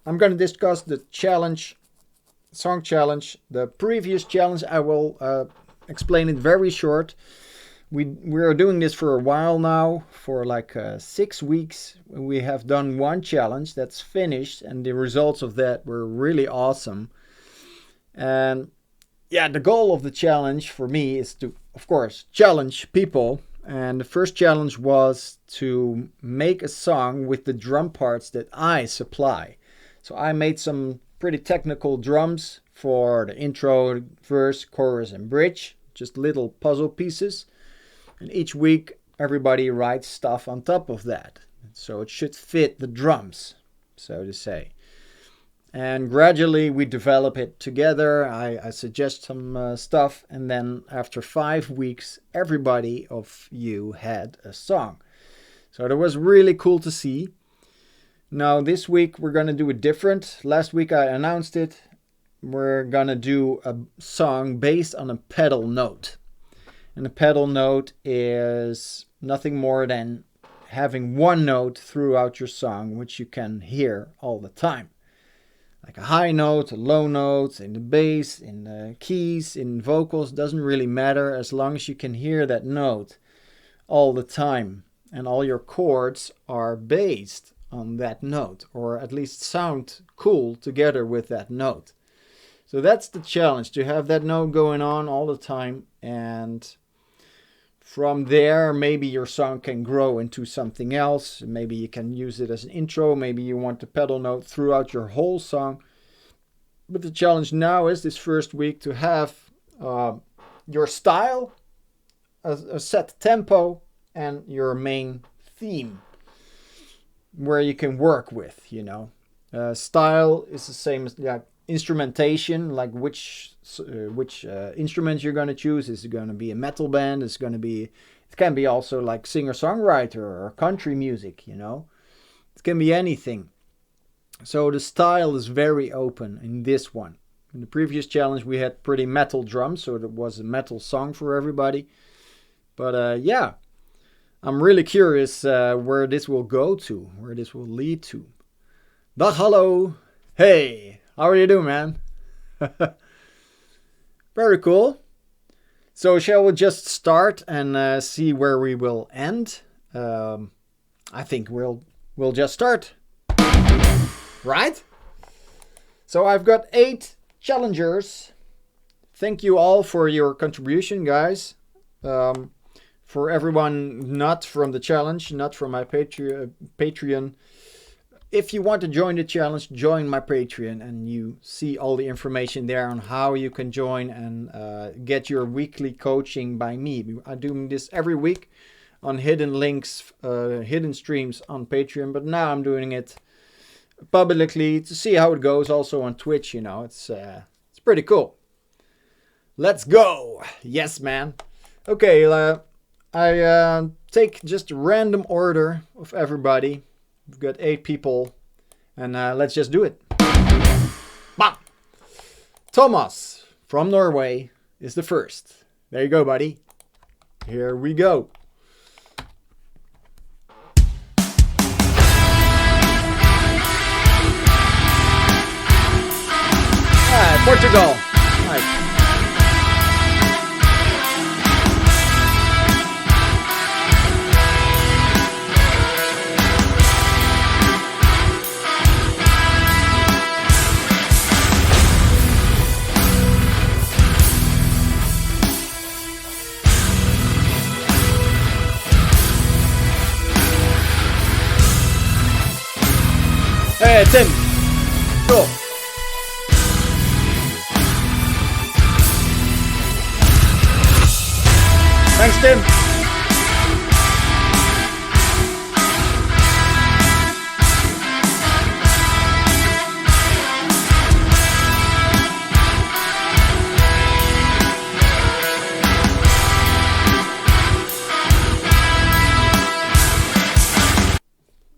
I'm going to discuss the challenge, song challenge. The previous challenge, I will explain it very short. We are doing this for a while now, for like 6 weeks. We have done one challenge that's finished, and the results of that were really awesome. And yeah, the goal of the challenge for me is to, of course, challenge people. And the first challenge was to make a song with the drum parts that I supply. So I made some pretty technical drums for the intro, verse, chorus, and bridge. Just little puzzle pieces. And each week, everybody writes stuff on top of that. So it should fit the drums, so to say. And gradually we develop it together. I suggest some stuff. And then after 5 weeks, everybody of you had a song. So that was really cool to see. Now this week we're going to do it different. Last week I announced it. We're going to do a song based on a pedal note. And the pedal note is nothing more than having one note throughout your song, which you can hear all the time. Like a high note, a low note, in the bass, in the keys, in vocals, doesn't really matter as long as you can hear that note all the time. And all your chords are based on that note, or at least sound cool together with that note. So that's the challenge, to have that note going on all the time, and from there, maybe your song can grow into something else. Maybe you can use it as an intro. Maybe you want the pedal note throughout your whole song. But the challenge now is this first week to have your style, a set tempo, and your main theme where you can work with, you know. Style is the same as instrumentation, like which instrument you're going to choose. Is it going to be a metal band? It can be also like singer-songwriter or country music, you know. It can be anything. So the style is very open in this one. In the previous challenge we had pretty metal drums, so it was a metal song for everybody. But yeah, I'm really curious where this will go to, where this will lead to. Dag hallo! Hey! How are you doing, man? Very cool. So shall we just start and see where we will end? I think we'll just start. Right? So I've got 8 challengers. Thank you all for your contribution, guys. For everyone not from the challenge, not from my Patreon. If you want to join the challenge, join my Patreon, and you see all the information there on how you can join and get your weekly coaching by me. I'm doing this every week on hidden links, hidden streams on Patreon, but now I'm doing it publicly to see how it goes also on Twitch, you know. It's pretty cool. Let's go. Yes, man. Okay, I take just a random order of everybody. We've got 8 people, and let's just do it. Bam! Thomas from Norway is the first. There you go, buddy. Here we go. Portugal. Nice. Hey, Tim. Cool. Thanks, Tim.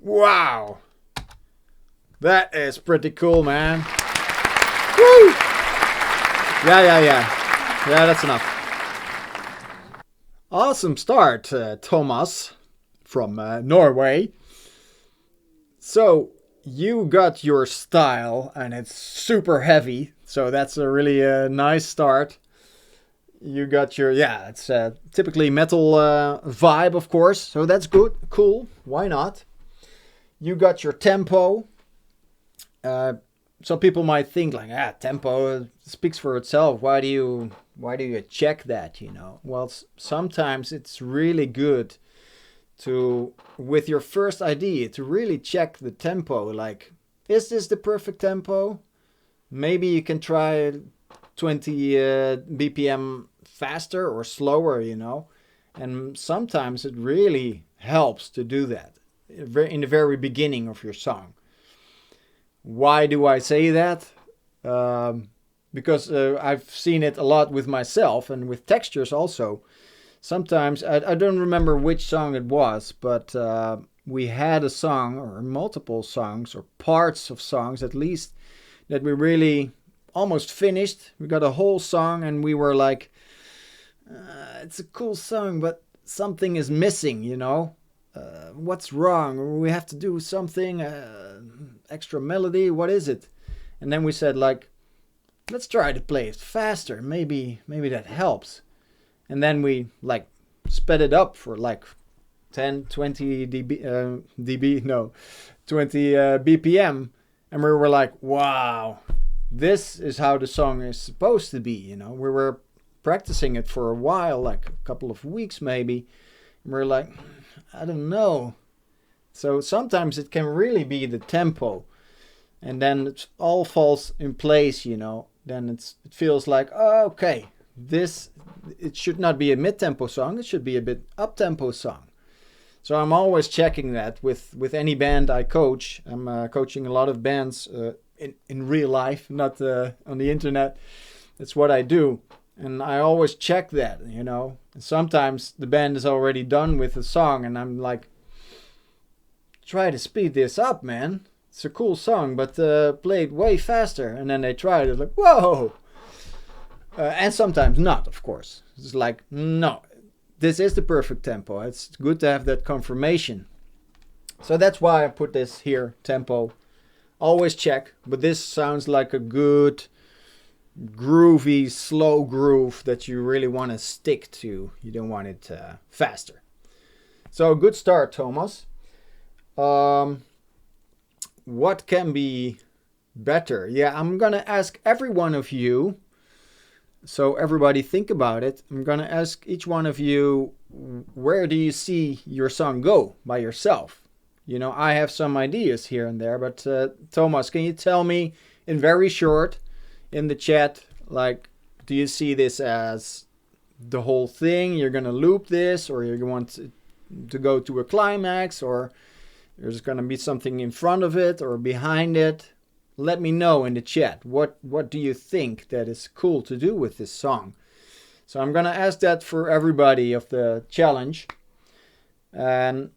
Wow. That is pretty cool, man. Woo! Yeah, that's enough. Awesome start, Thomas from Norway. So, you got your style and it's super heavy, so that's a really nice start. You got your, yeah, it's typically metal vibe, of course, so that's good, cool, why not? You got your tempo. Some people might think like, tempo speaks for itself. Why do you check that? Well, sometimes it's really good to, with your first idea, to really check the tempo. Like, is this the perfect tempo? Maybe you can try 20 BPM faster or slower. And sometimes it really helps to do that in the very beginning of your song. Why do I say that? Because I've seen it a lot with myself and with textures also. Sometimes, I don't remember which song it was, but we had a song or multiple songs or parts of songs at least that we really almost finished. We got a whole song and we were like, it's a cool song, but something is missing, what's wrong? We have to do something, extra melody, what is it? And then we said like, let's try to play it faster, maybe that helps. And then we like sped it up for like 10, 20 20 BPM. And we were like, wow, this is how the song is supposed to be, We were practicing it for a while, like a couple of weeks maybe. And we're like, I don't know. So sometimes it can really be the tempo. And then it all falls in place, Then it feels like, oh, okay, it should not be a mid-tempo song. It should be a bit up-tempo song. So I'm always checking that with any band I coach. I'm coaching a lot of bands in real life, not on the internet. That's what I do. And I always check that, And sometimes the band is already done with the song and I'm like, try to speed this up, man. It's a cool song, but play it way faster. And then they try it, it's like, whoa! And sometimes not, of course. It's like, no, this is the perfect tempo. It's good to have that confirmation. So that's why I put this here, tempo. Always check, but this sounds like a good, groovy, slow groove that you really want to stick to. You don't want it faster. So good start, Thomas. What can be better? Yeah, I'm gonna ask every one of you. So everybody think about it. I'm gonna ask each one of you, where do you see your song go by yourself? I have some ideas here and there, but Thomas, can you tell me in very short in the chat, like, do you see this as the whole thing? You're gonna loop this, or you want to go to a climax, or there's gonna be something in front of it or behind it? Let me know in the chat. What do you think that is cool to do with this song? So I'm gonna ask that for everybody of the challenge. And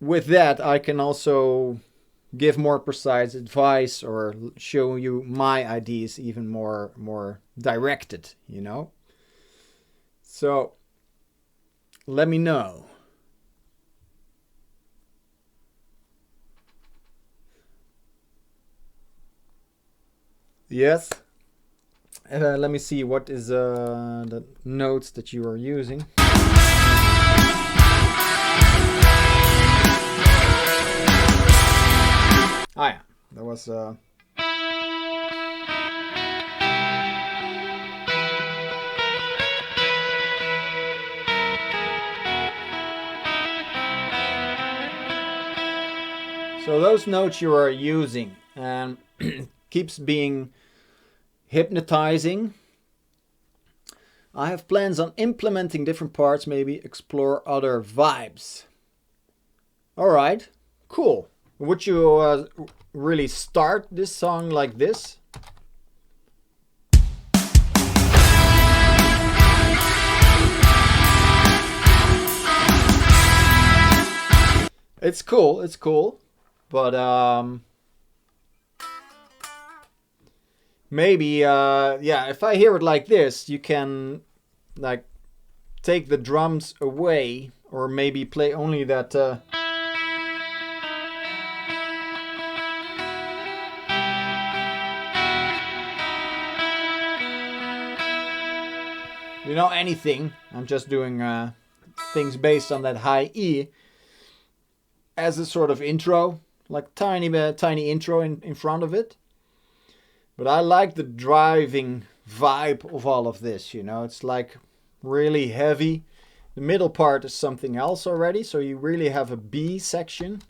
with that, I can also give more precise advice or show you my ideas even more directed, So let me know. Yes. Let me see, what is the notes that you are using? Yeah, that was so those notes you are using keeps being hypnotizing. I have plans on implementing different parts, maybe explore other vibes. Alright, cool. Would you really start this song like this? It's cool, but maybe, if I hear it like this, you can like take the drums away, or maybe play only that. you know, anything. I'm just doing things based on that high E as a sort of intro, like tiny intro in front of it. But I like the driving vibe of all of this, you know. It's like really heavy. The middle part is something else already, so you really have a B section.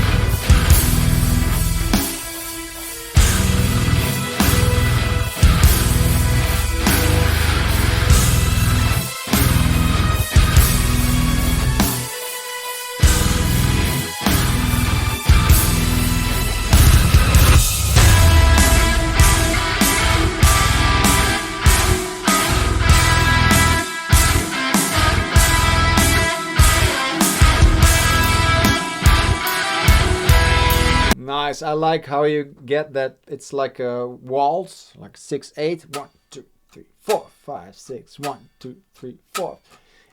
Nice. I like how you get that. It's like a waltz, like 6/8. 1, 2, 3, 4, 5, 6. 1, 2, 3, 4.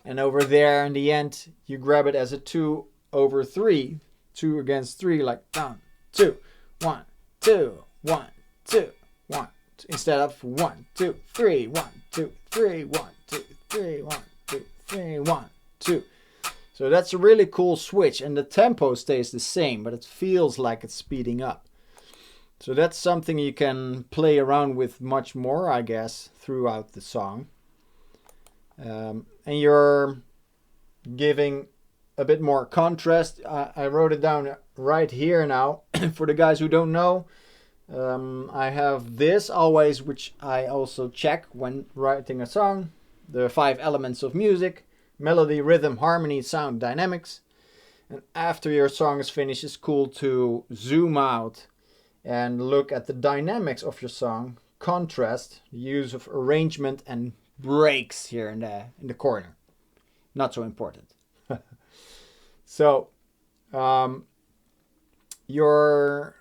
And over there in the end, you grab it as a 2/3. 2 against 3, like 1, 2, 1, 2, 1, 2, 1. Instead of 1, 2, 3, 1, 2, 3, 1, 2, 3, 1, 2, 3, 1, 2. So that's a really cool switch, and the tempo stays the same, but it feels like it's speeding up. So that's something you can play around with much more, I guess, throughout the song. And you're giving a bit more contrast. I wrote it down right here now. For the guys who don't know, I have this always, which I also check when writing a song. The 5 elements of music. Melody, rhythm, harmony, sound, dynamics. And after your song is finished, it's cool to zoom out and look at the dynamics of your song, contrast, the use of arrangement and breaks here in the corner. Not so important. So, your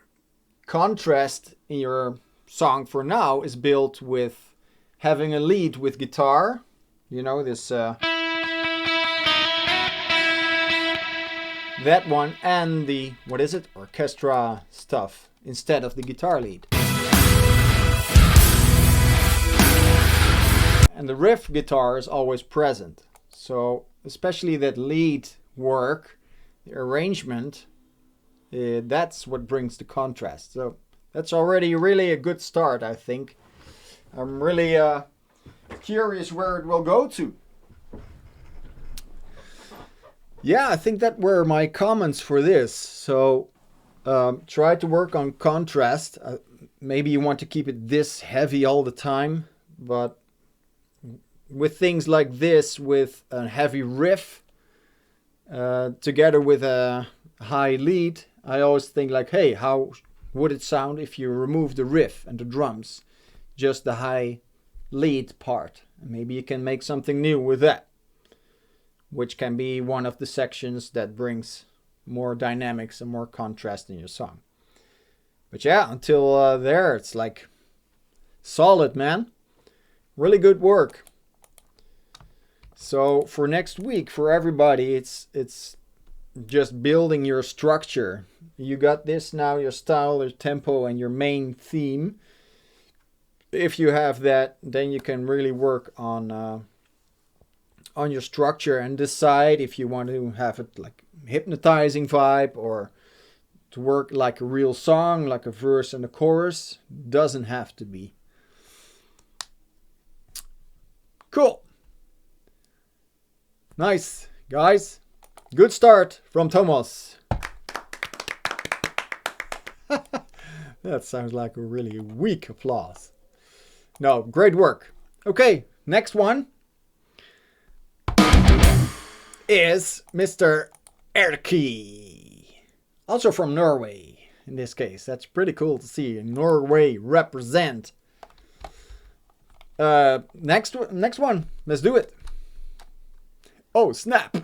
contrast in your song for now is built with having a lead with guitar. You know, this... that one and the, what is it, orchestra stuff instead of the guitar lead. And the riff guitar is always present. So especially that lead work, the arrangement, that's what brings the contrast. So that's already really a good start, I think. I'm really curious where it will go to. Yeah, I think that were my comments for this. So try to work on contrast. Maybe you want to keep it this heavy all the time, but with things like this, with a heavy riff, together with a high lead, I always think like, hey, how would it sound if you remove the riff and the drums, just the high lead part? Maybe you can make something new with that, which can be one of the sections that brings more dynamics and more contrast in your song. But yeah, until there, it's like solid, man. Really good work. So for next week, for everybody, it's just building your structure. You got this now, your style, your tempo, and your main theme. If you have that, then you can really work on your structure and decide if you want to have it like hypnotizing vibe or to work like a real song, like a verse and a chorus. Doesn't have to be. Cool. Nice, guys. Good start from Thomas. That sounds like a really weak applause. No, great work. Okay, next one is Mr. Erkki. Also from Norway, in this case. That's pretty cool to see Norway represent. Next one. Let's do it. Oh, snap.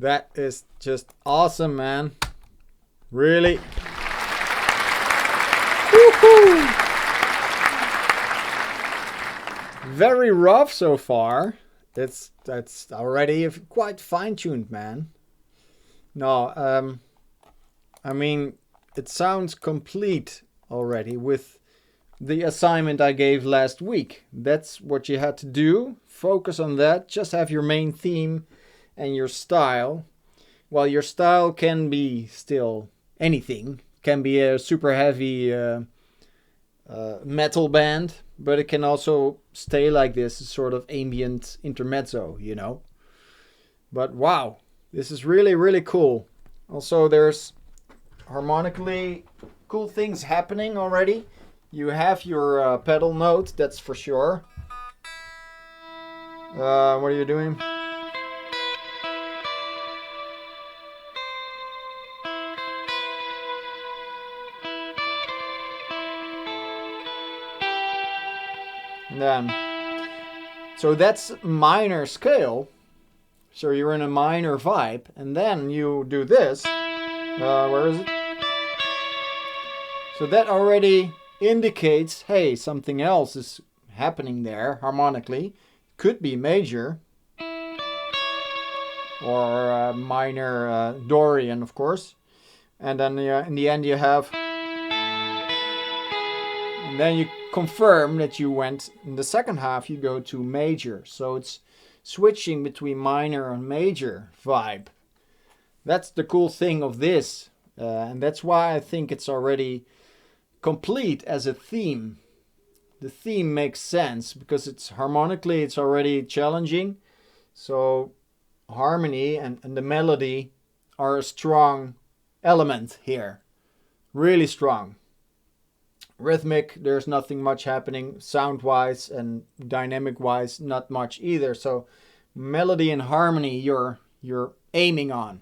That is just awesome, man. Really. Woohoo! Very rough so far. That's already quite fine-tuned, man. No, I mean, it sounds complete already with the assignment I gave last week. That's what you had to do. Focus on that. Just have your main theme and your style. Well, your style can be still anything. Can be a super heavy metal band, but it can also stay like this, sort of ambient intermezzo, you know. But wow, this is really, really cool. Also, there's harmonically cool things happening already. You have your pedal note, that's for sure. What are you doing? And then, so that's minor scale. So you're in a minor vibe, and then you do this. Where is it? So that already indicates, hey, something else is happening there harmonically. Could be major or minor Dorian, of course. And then in the end you have, and then you confirm that you went in the second half. You go to major, so it's switching between minor and major vibe. That's the cool thing of this, and that's why I think it's already complete as a theme. The theme makes sense because it's harmonically, it's already challenging. So harmony and the melody are a strong element here. Really strong. Rhythmic, there's nothing much happening. Sound-wise and dynamic-wise, not much either. So melody and harmony you're aiming on.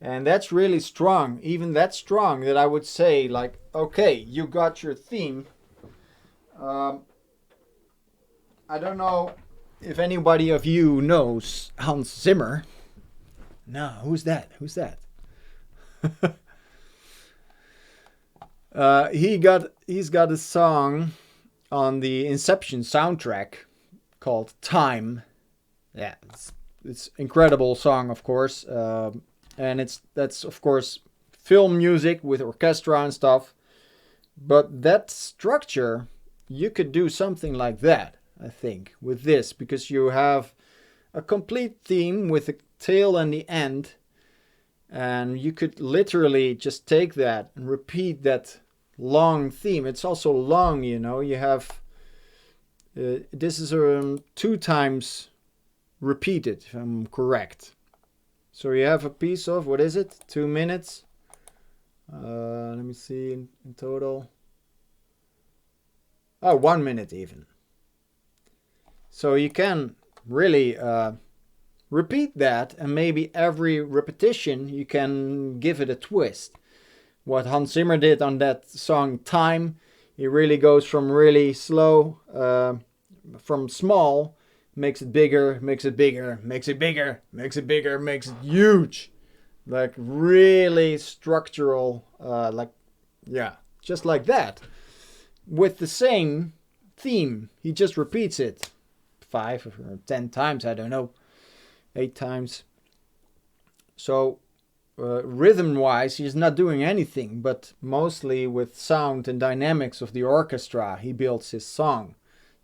And that's really strong. Even that strong that I would say, like, okay, you got your theme. I don't know if anybody of you knows Hans Zimmer. No, who's that? Who's that? He's got a song on the Inception soundtrack called Time. Yeah, it's incredible song, of course. And that's of course film music with orchestra and stuff. But that structure, you could do something like that, I think, with this, because you have a complete theme with the tail and the end, and you could literally just take that and repeat that long theme. It's also long, you know. You have this is 2 times repeated, if I'm correct. So you have a piece of, what is it, 2 minutes? Let me see in total. Oh, 1 minute even. So you can really repeat that, and maybe every repetition you can give it a twist. What Hans Zimmer did on that song Time, he really goes from really slow, from small, makes it bigger, makes it bigger, makes it bigger, makes it bigger, makes it huge. Like really structural, like, yeah, just like that. With the same theme, he just repeats it 5 or 10 times, I don't know, 8 times. So rhythm-wise, he's not doing anything, but mostly with sound and dynamics of the orchestra, he builds his song.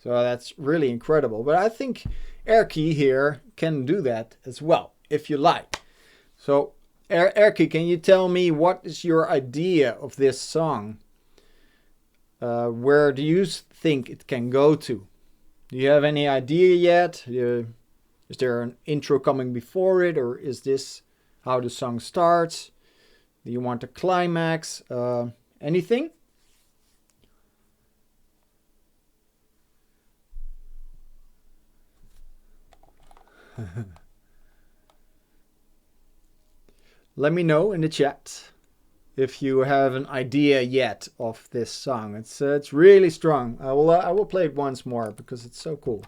So that's really incredible. But I think Erkki here can do that as well, if you like. So Erkki, can you tell me what is your idea of this song? Where do you think it can go to? Do you have any idea yet? Is there an intro coming before it, or is this how the song starts? Do you want a climax? Anything? Let me know in the chat if you have an idea yet of this song. It's really strong. I will play it once more because it's so cool.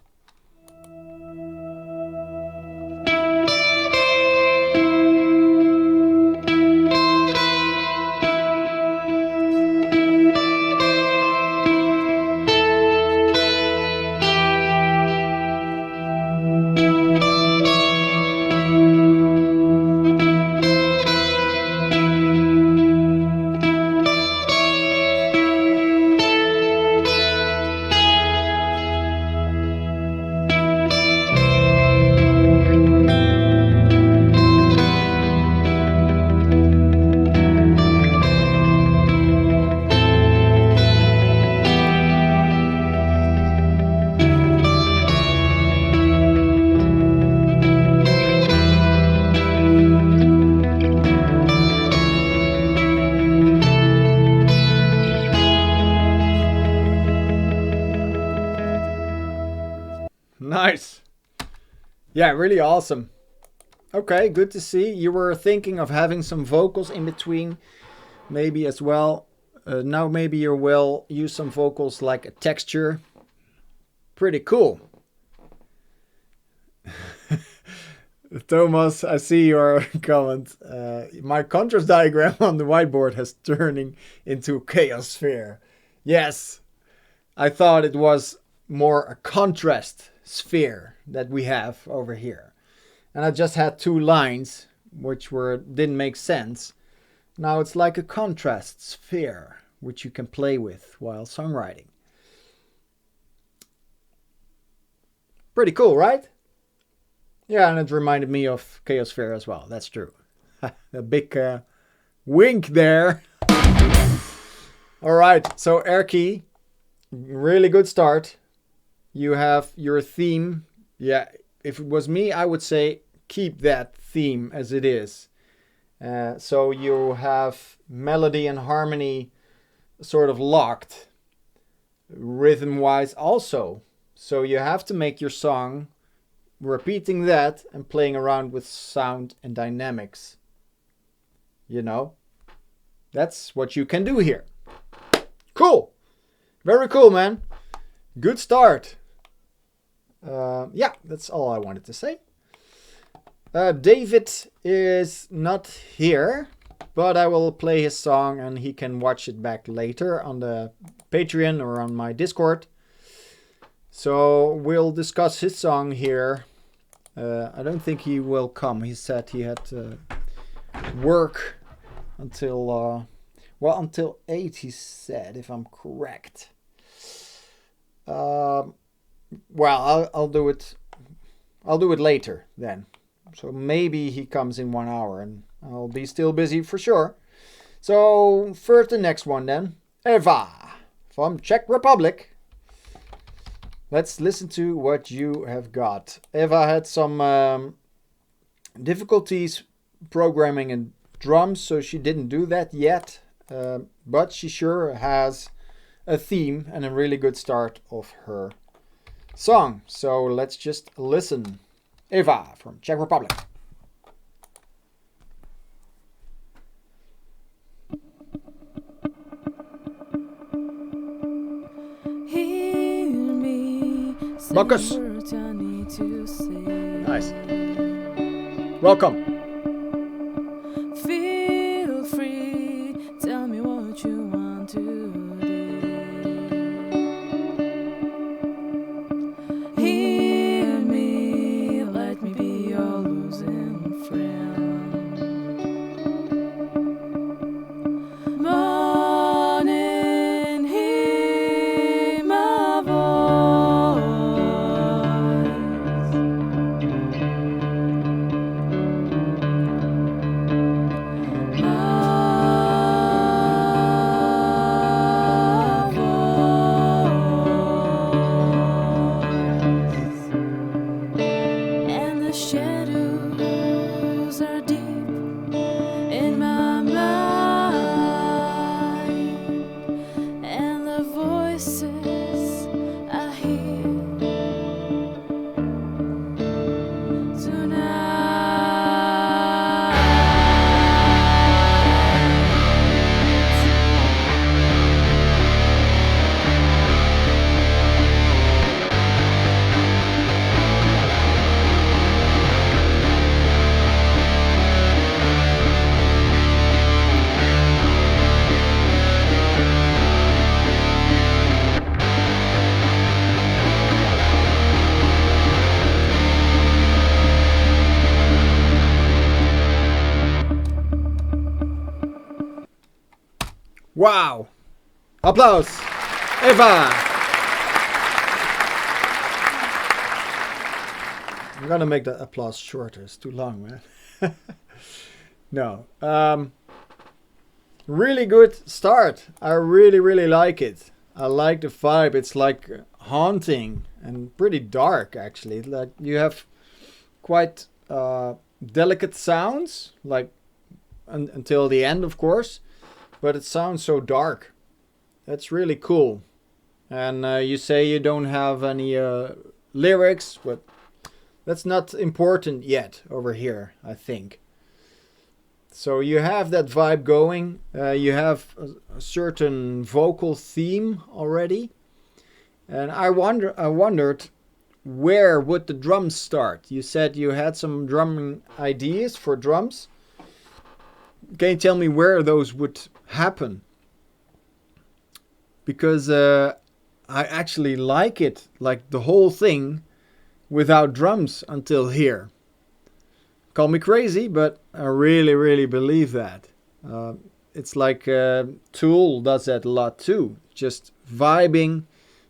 Nice. Yeah, really awesome. Okay, good to see. You were thinking of having some vocals in between, maybe as well. Now maybe you will use some vocals like a texture. Pretty cool. Thomas, I see your comment. My contrast diagram on the whiteboard has turning into chaos sphere. Yes, I thought it was more a contrast sphere that we have over here. And I just had two lines which didn't make sense. Now it's like a contrast sphere which you can play with while songwriting. Pretty cool, right? Yeah, and it reminded me of Chaos Sphere as well. That's true. A big wink there. All right, so Erkki, really good start. You have your theme. Yeah, if it was me, I would say keep that theme as it is. So you have melody and harmony sort of locked, rhythm-wise also. So you have to make your song repeating that and playing around with sound and dynamics. You know, that's what you can do here. Cool. Very cool, man. Good start. Yeah, that's all I wanted to say. David is not here, but I will play his song and he can watch it back later on the Patreon or on my Discord. So we'll discuss his song here. I don't think he will come. He said he had to work until, until 8, he said, if I'm correct. Well, I'll do it. I'll do it later then. So maybe he comes in 1 hour and I'll be still busy for sure. So first the next one then. Eva from Czech Republic. Let's listen to what you have got. Eva had some difficulties programming and drums, so she didn't do that yet. But she sure has a theme and a really good start of her song. So let's just listen. Eva from Czech Republic. Marcus. Nice. Welcome. Feel free, tell me what you want to do. Hear me, let me be your losing friend. Morning, hear my voice. And the shadows are deep in my mind, and the voices I hear Wow. Applause. Eva. I'm gonna make the applause shorter. It's too long, man. No. Really good start. I really, really like it. I like the vibe. It's like haunting and pretty dark, actually. Like you have quite delicate sounds, like until the end, of course. But it sounds so dark. That's really cool. And you say you don't have any lyrics, but that's not important yet over here, I think. So you have that vibe going. You have a certain vocal theme already. And I wondered, where would the drums start? You said you had some drumming ideas for drums. Can you tell me where those would happen? Because I actually like it, like the whole thing, without drums until here. Call me crazy, but I really, really believe that. It's like Tool does that a lot too. Just vibing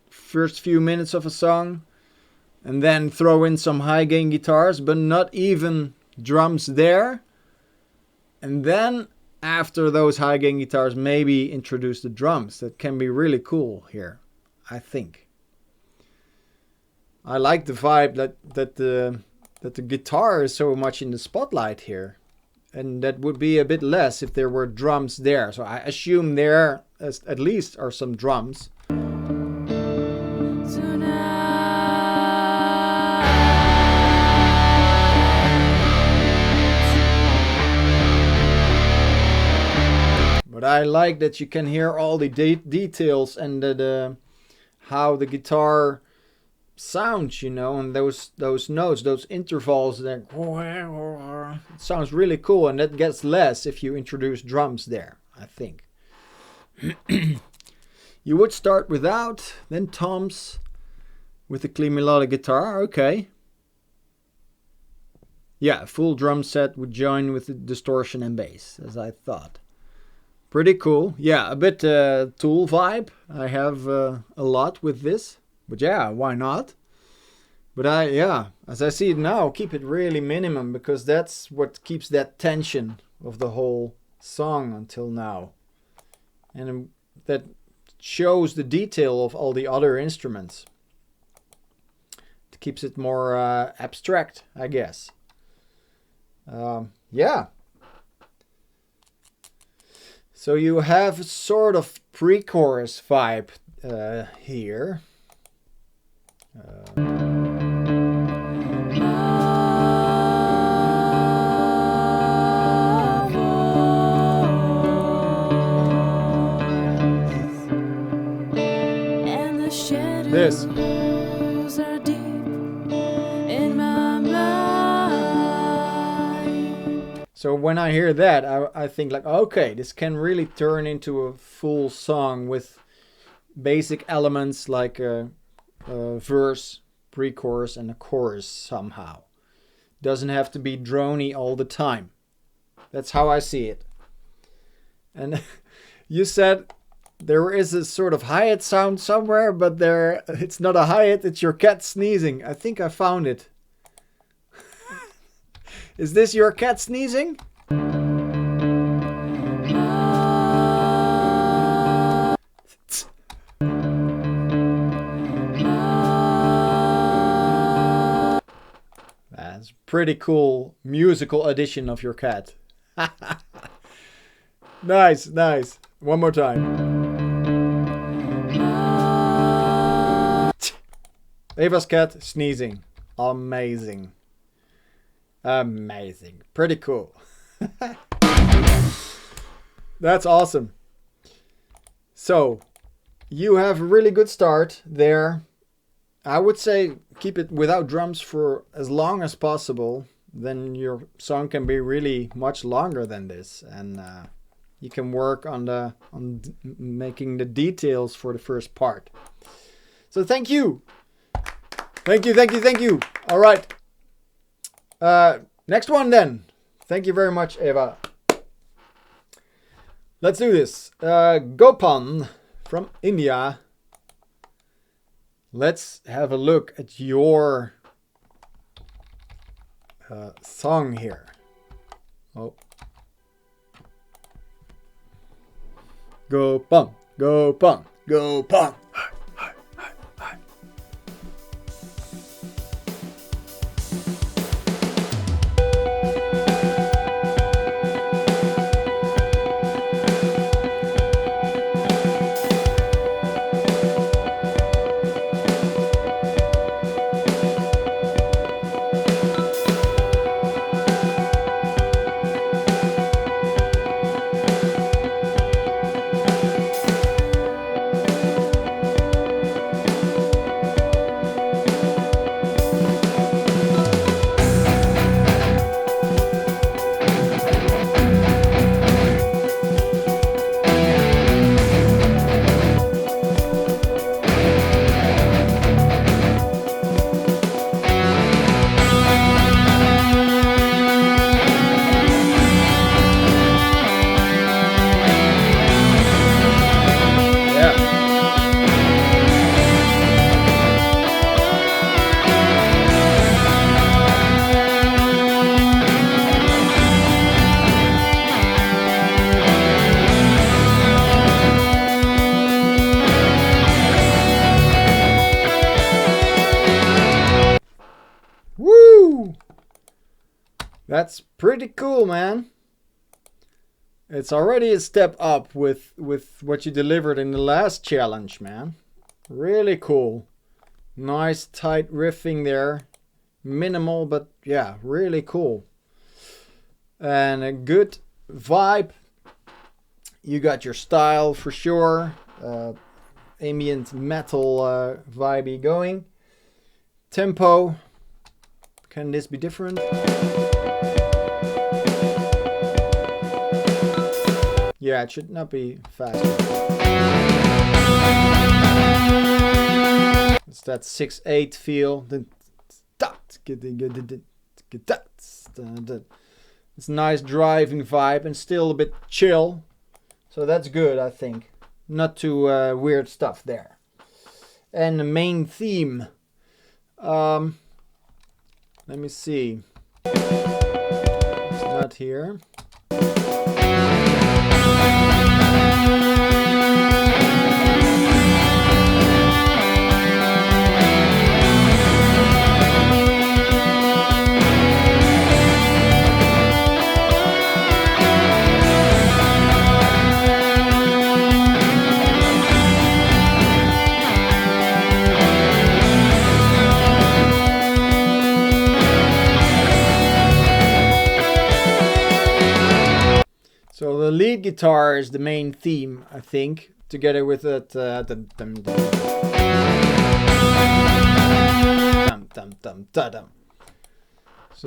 first few minutes of a song, and then throw in some high gain guitars, but not even drums there. And then after those high gain guitars, maybe introduce the drums. That can be really cool here, I think. I like the vibe that the guitar is so much in the spotlight here. And that would be a bit less if there were drums there. So I assume there at least are some drums. But I like that you can hear all the details and how the guitar sounds, you know, and those notes, those intervals. It sounds really cool, and that gets less if you introduce drums there, I think. You would start without, then toms with the clean melodic guitar. Okay. Yeah, a full drum set would join with the distortion and bass, as I thought. Pretty cool. Yeah, a bit Tool vibe. I have a lot with this. But yeah, why not? But as I see it now, keep it really minimum, because that's what keeps that tension of the whole song until now. And that shows the detail of all the other instruments. It keeps it more abstract, I guess. Yeah. So you have sort of pre-chorus vibe here. This. Are deep in my mind. So when I hear that, I think like, okay, this can really turn into a full song with basic elements like a verse, pre-chorus, and a chorus somehow. Doesn't have to be drony all the time. That's how I see it. And you said there is a sort of hi-hat sound somewhere, but it's not a hi-hat, it's your cat sneezing. I think I found it. Is this your cat sneezing? That's pretty cool musical addition of your cat. Nice, nice. One more time. Eva's cat sneezing. Amazing. Amazing. Pretty cool. That's awesome. So, you have a really good start there. I would say keep it without drums for as long as possible. Then your song can be really much longer than this. And you can work on making the details for the first part. So thank you. Thank you. All right. Next one then. Thank you very much, Eva. Let's do this. Gopan from India. Let's have a look at your song here. Oh. Gopan, Gopan, Gopan. That's pretty cool, man. It's already a step up with what you delivered in the last challenge, man. Really cool. Nice tight riffing there. Minimal, but yeah, really cool. And a good vibe. You got your style for sure. Ambient metal vibey going. Tempo. Can this be different? Yeah, it should not be fast. It's that 6/8 feel. It's a nice driving vibe and still a bit chill. So that's good, I think. Not too weird stuff there. And the main theme. Let me see. It's not here. So the lead guitar is the main theme, I think, together with it. So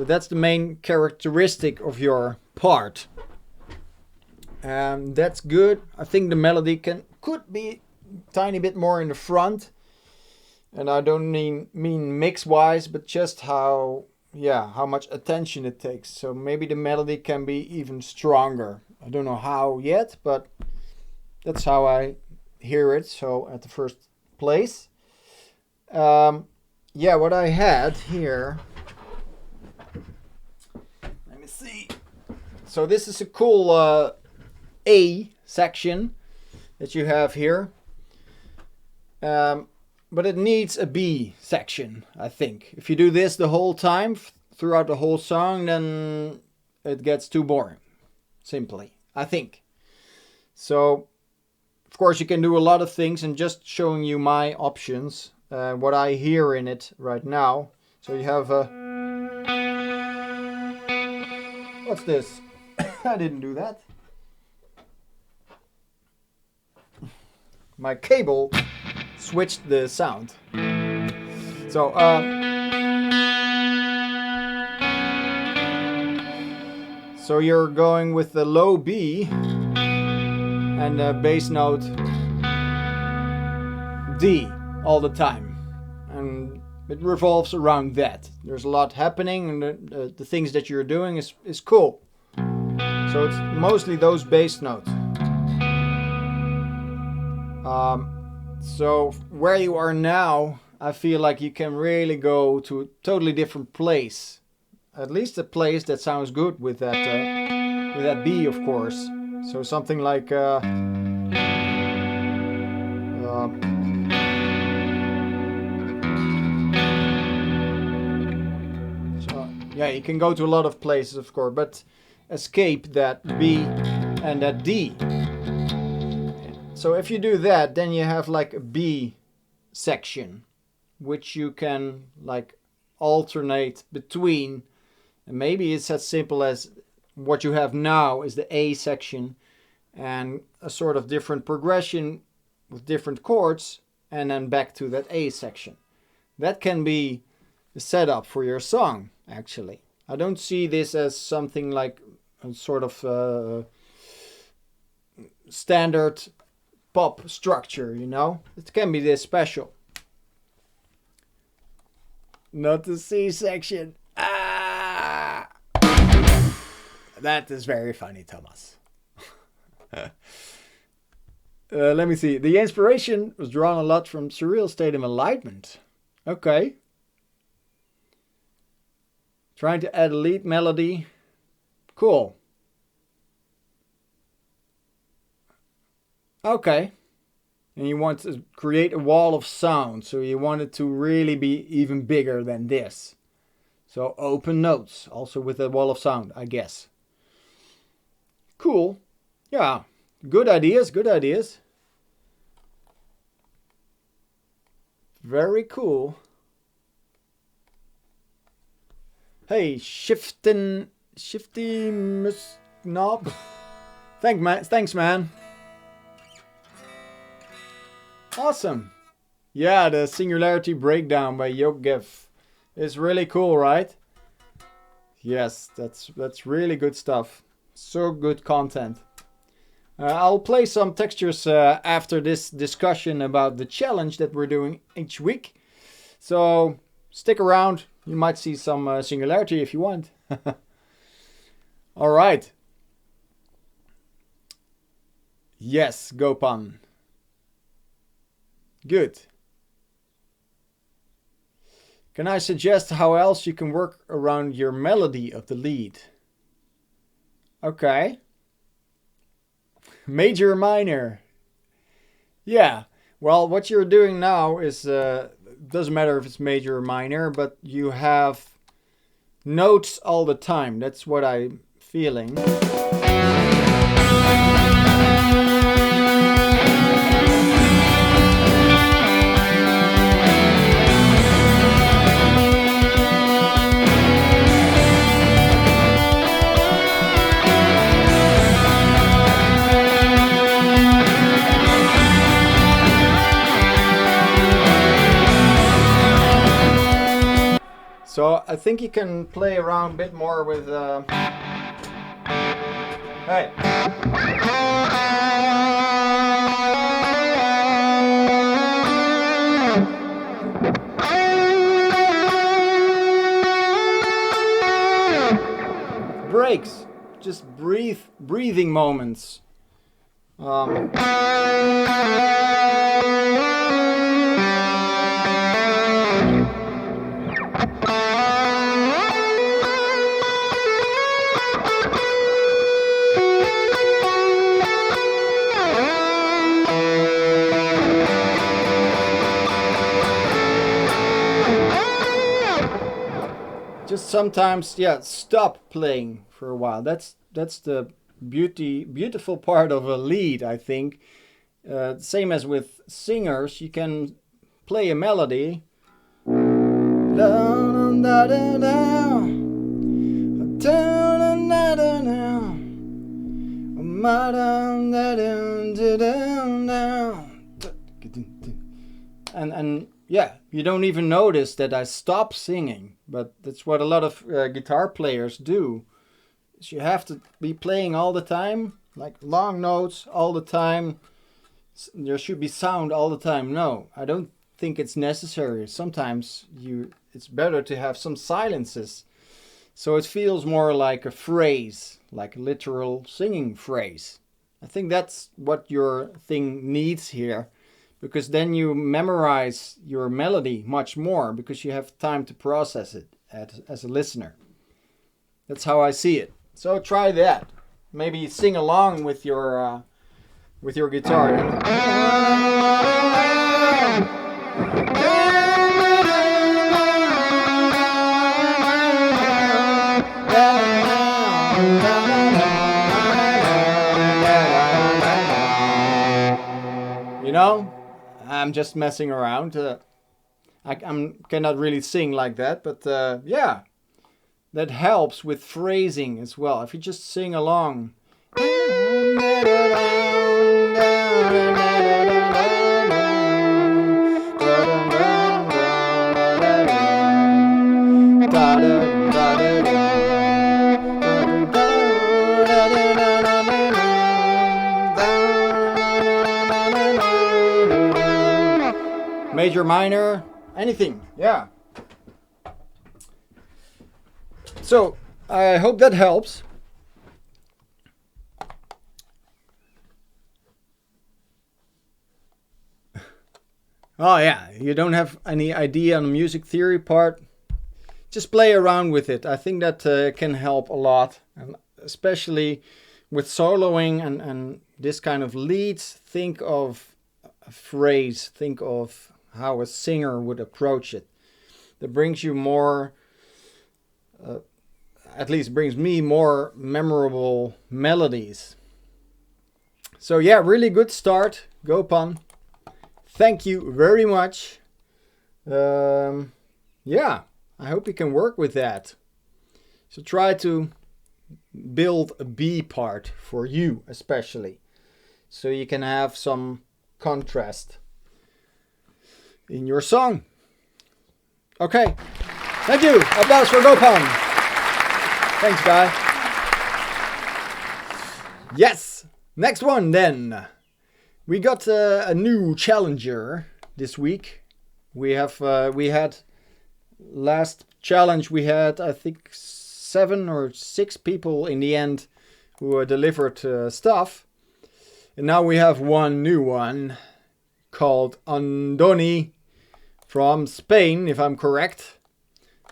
that's the main characteristic of your part. That's good. I think the melody could be a tiny bit more in the front, and I don't mean mix-wise, but just how much attention it takes. So maybe the melody can be even stronger. I don't know how yet, but that's how I hear it. So at the first place. What I had here. Let me see. So this is a cool A section that you have here. But it needs a B section, I think. If you do this the whole time, throughout the whole song, then it gets too boring. Simply, I think. So, of course, you can do a lot of things, and just showing you my options, what I hear in it right now. So you have a... What's this? I didn't do that. My cable switched the sound. So, so you're going with the low B and the bass note D all the time, and it revolves around that. There's a lot happening, and the things that you're doing is cool. So it's mostly those bass notes. So where you are now, I feel like you can really go to a totally different place. At least a place that sounds good with that B, of course. So something like so, yeah, you can go to a lot of places, of course, but escape that B and that D. So if you do that, then you have like a B section, which you can like alternate between. And maybe it's as simple as what you have now is the A section and a sort of different progression with different chords, and then back to that A section. That can be the setup for your song, actually. I don't see this as something like a sort of standard pop structure, you know? It can be this special. Not the C section. Ah! That is very funny, Thomas. Let me see. The inspiration was drawn a lot from Surreal State of Enlightenment. Okay. Trying to add a lead melody. Cool. Okay. And you want to create a wall of sound. So you want it to really be even bigger than this. So open notes, also with a wall of sound, I guess. Cool. Yeah, good ideas, good ideas. Very cool. Hey, shifty knob. Thanks, man. Awesome. Yeah, the Singularity Breakdown by Yoggev is really cool, right? Yes, that's really good stuff. So good content. I'll play some textures after this discussion about the challenge that we're doing each week. So stick around. You might see some Singularity if you want. All right. Yes, Gopan. Good. Can I suggest how else you can work around your melody of the lead? Okay. Major, minor. Yeah. Well, what you're doing now is, doesn't matter if it's major or minor, but you have notes all the time. That's what I'm feeling. So I think you can play around a bit more with hey. Breaks. Just breathing moments. Just sometimes, yeah, stop playing for a while. That's the beautiful part of a lead, I think. Same as with singers, you can play a melody. And yeah, you don't even notice that I stop singing, but that's what a lot of guitar players do. So you have to be playing all the time, like long notes all the time. There should be sound all the time. No, I don't think it's necessary. Sometimes it's better to have some silences. So it feels more like a phrase, like a literal singing phrase. I think that's what your thing needs here, because then you memorize your melody much more because you have time to process it as a listener. That's how I see it. So try that. Maybe sing along with your guitar. You know, I'm just messing around. I cannot really sing like that, but yeah, that helps with phrasing as well. If you just sing along. Major, minor, anything, yeah. So, I hope that helps. Oh yeah, you don't have any idea on the music theory part? Just play around with it. I think that can help a lot, and especially with soloing and this kind of leads. Think of a phrase, think of how a singer would approach it. That brings you more at least brings me more memorable melodies. So yeah, really good start, Gopan. Thank you very much. Yeah, I hope you can work with that. So try to build a B part for you especially, so you can have some contrast in your song. Okay, thank you. Applause for Gopan. Thanks, guy. Yes, next one then. We got a new challenger this week. We had last challenge we had, I think, 7 or 6 people in the end who delivered stuff. And now we have one new one called Andoni from Spain, if I'm correct.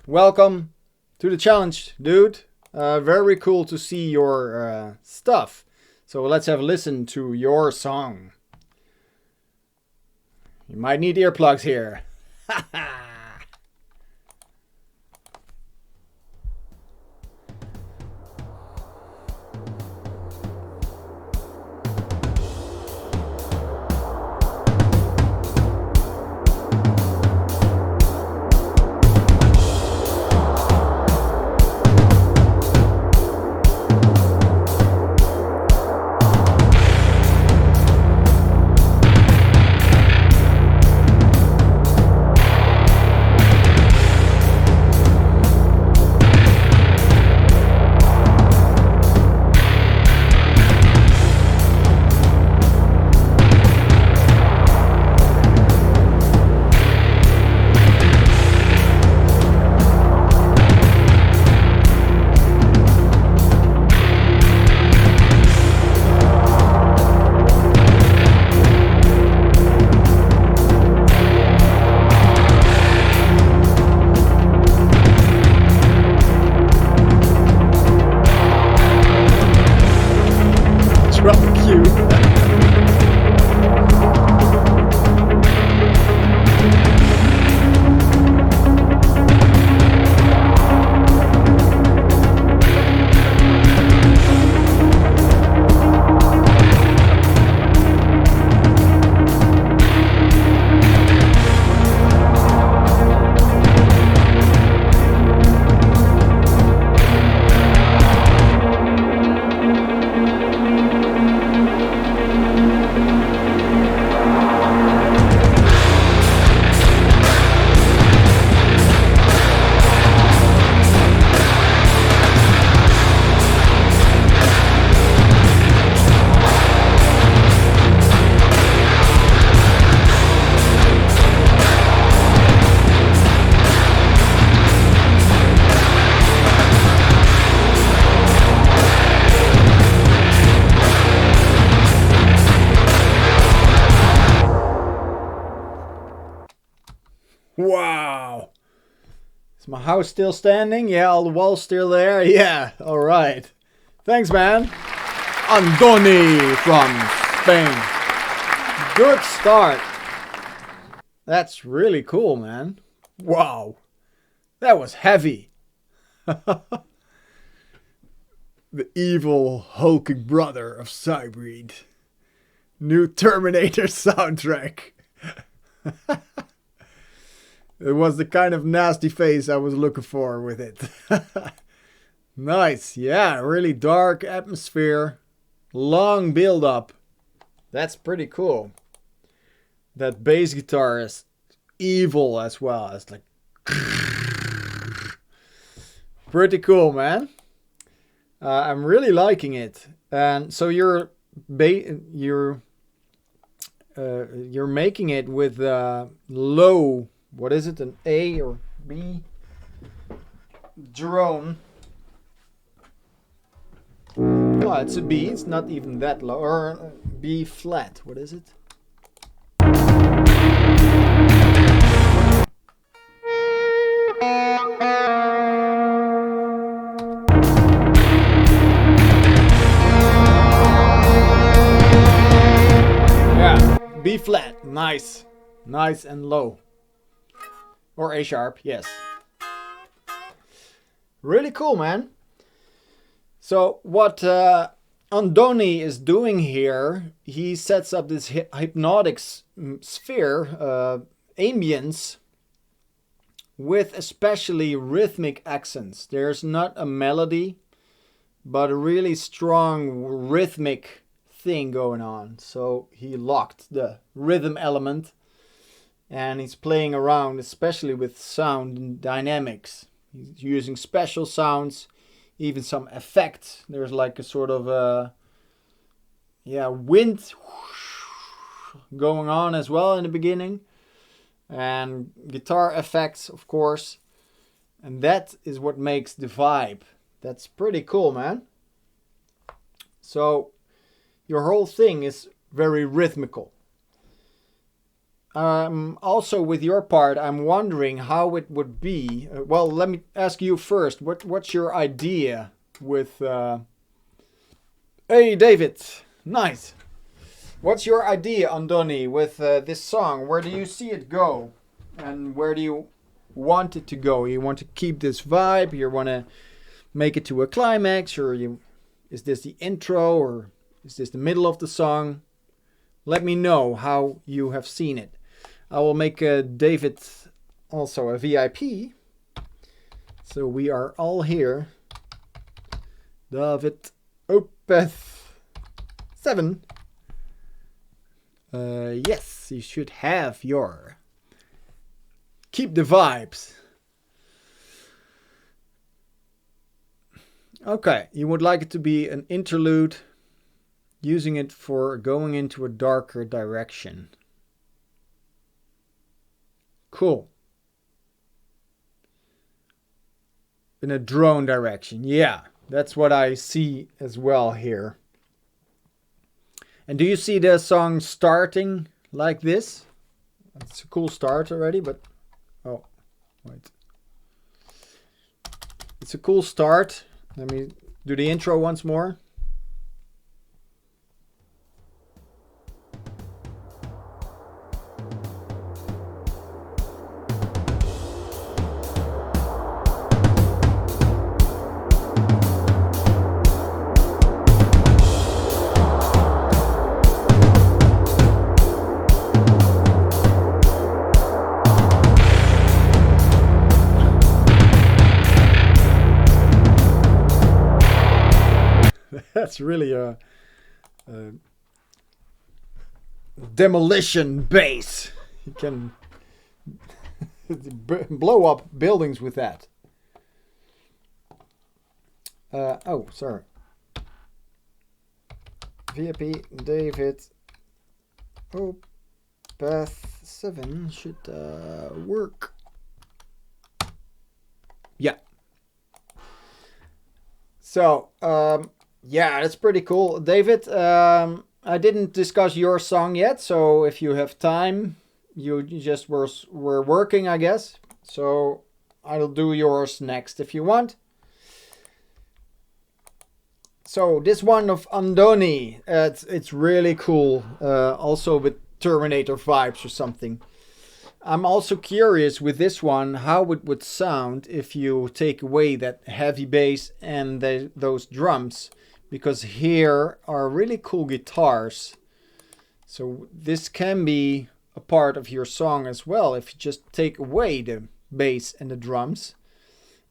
Welcome to the challenge, dude. Very cool to see your stuff. So let's have a listen to your song. You might need earplugs here. Wow. Is my house still standing? Yeah, all the walls still there? Yeah, alright. Thanks, man. Andoni from Spain. Good start. That's really cool, man. Wow. That was heavy. The evil, hulking brother of Cybreed. New Terminator soundtrack. It was the kind of nasty face I was looking for with it. Nice. Yeah, really dark atmosphere. Long build up. That's pretty cool. That bass guitar is evil as well. It's like pretty cool, man. I'm really liking it. And so you're making it with low. What is it? An A or B drone. Oh, it's a B. It's not even that low. Or B flat. What is it? Yeah, B flat. Nice. Nice and low. Or A sharp, yes. Really cool, man. So what Andoni is doing here, he sets up this hypnotic sphere, ambience, with especially rhythmic accents. There's not a melody, but a really strong rhythmic thing going on. So he locked the rhythm element and he's playing around, especially with sound and dynamics. He's using special sounds, even some effects. There's like a sort of wind going on as well in the beginning, and guitar effects, of course. And that is what makes the vibe. That's pretty cool, man. So your whole thing is very rhythmical. Also, with your part, I'm wondering how it would be. Well, let me ask you first. What's your idea with... Hey, David. Nice. What's your idea, Andoni, with this song? Where do you see it go? And where do you want it to go? You want to keep this vibe? You want to make it to a climax? Or is this the intro? Or is this the middle of the song? Let me know how you have seen it. I will make David also a VIP. So we are all here. David Opeth 7. Yes, you should have your... Keep the vibes. Okay, you would like it to be an interlude, using it for going into a darker direction. Cool. In a drone direction. Yeah, that's what I see as well here. And do you see the song starting like this? It's a cool start already, but... Oh, wait. It's a cool start. Let me do the intro once more. That's really a demolition bass. You can blow up buildings with that. Oh, sorry. VIP David Beth 7 should work. Yeah. So, yeah, that's pretty cool. David, I didn't discuss your song yet, so if you have time, you just were working, I guess. So I'll do yours next if you want. So this one of Andoni, it's really cool. Also with Terminator vibes or something. I'm also curious with this one how it would sound if you take away that heavy bass and those drums. Because here are really cool guitars. So this can be a part of your song as well. If you just take away the bass and the drums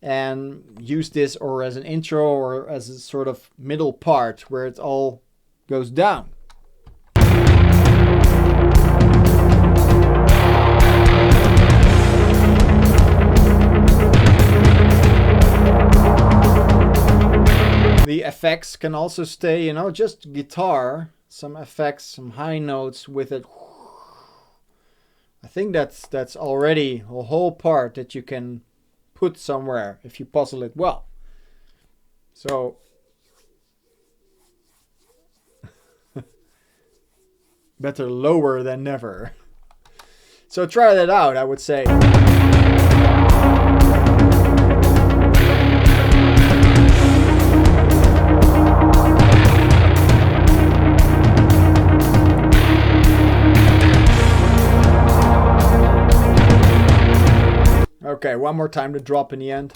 and use this or as an intro or as a sort of middle part where it all goes down. The effects can also stay, you know, just guitar, some effects, some high notes with it. I think that's already a whole part that you can put somewhere if you puzzle it well. So better lower than never. So try that out, I would say. Okay, one more time to drop in the end.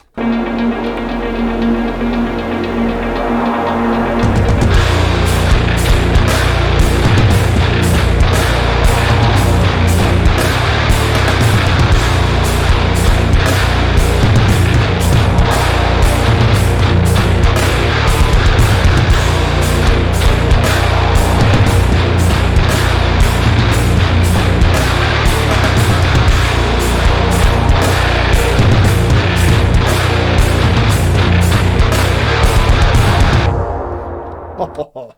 Oh,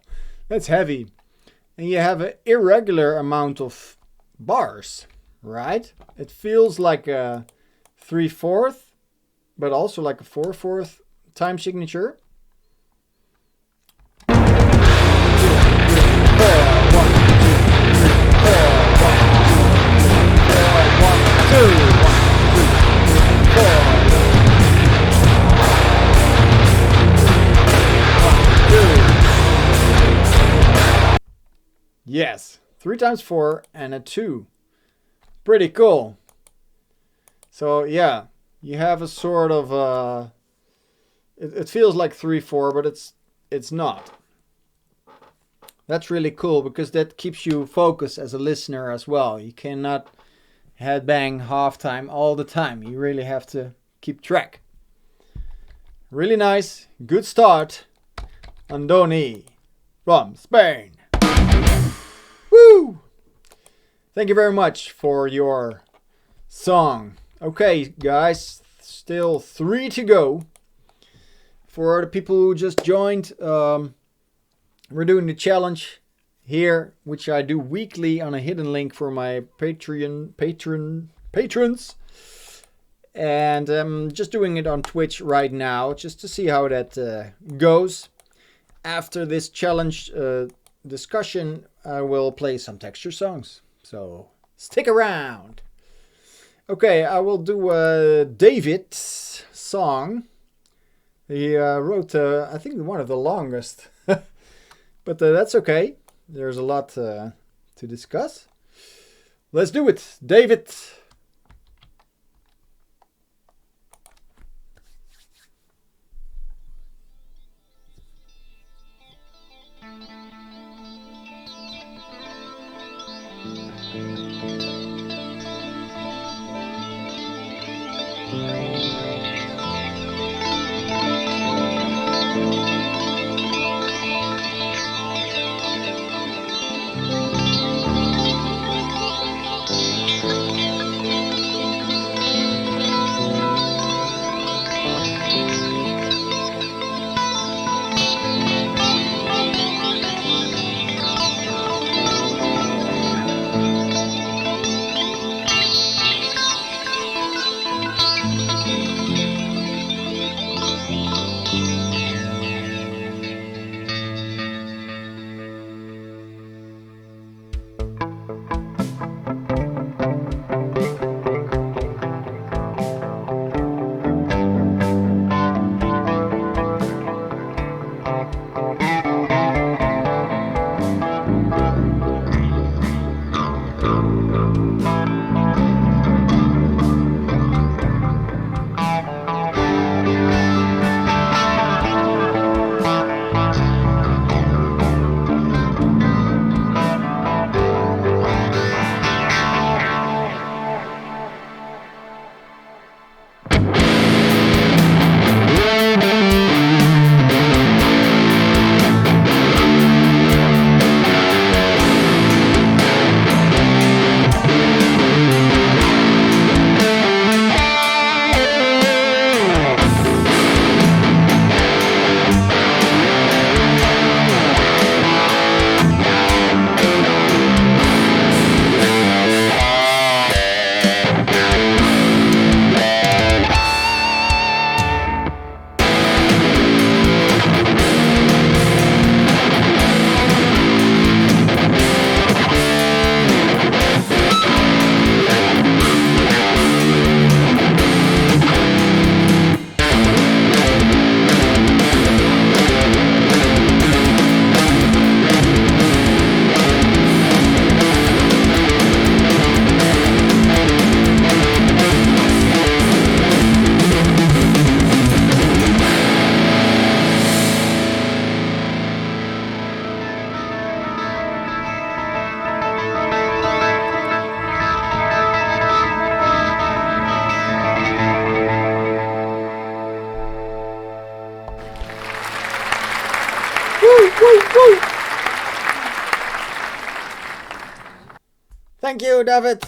that's heavy. And you have an irregular amount of bars, right? It feels like a 3/4, but also like a 4/4 time signature. 1, 2, 3, 4, 1, 2. Yes, 3 times 4 and a 2. Pretty cool. So yeah, you have a sort of it feels like 3/4, but it's not. That's really cool because that keeps you focused as a listener as well. You cannot headbang half time all the time. You really have to keep track. Really nice, good start, Andoni from Spain. Woo! Thank you very much for your song. Okay, guys, still 3 to go. For the people who just joined, we're doing the challenge here, which I do weekly on a hidden link for my patrons. And I'm just doing it on Twitch right now, just to see how that goes. After this challenge discussion, I will play some texture songs. So stick around. Okay, I will do David's song. He wrote, I think, one of the longest. But that's okay. There's a lot to discuss. Let's do it. David. Woo! Thank you, David.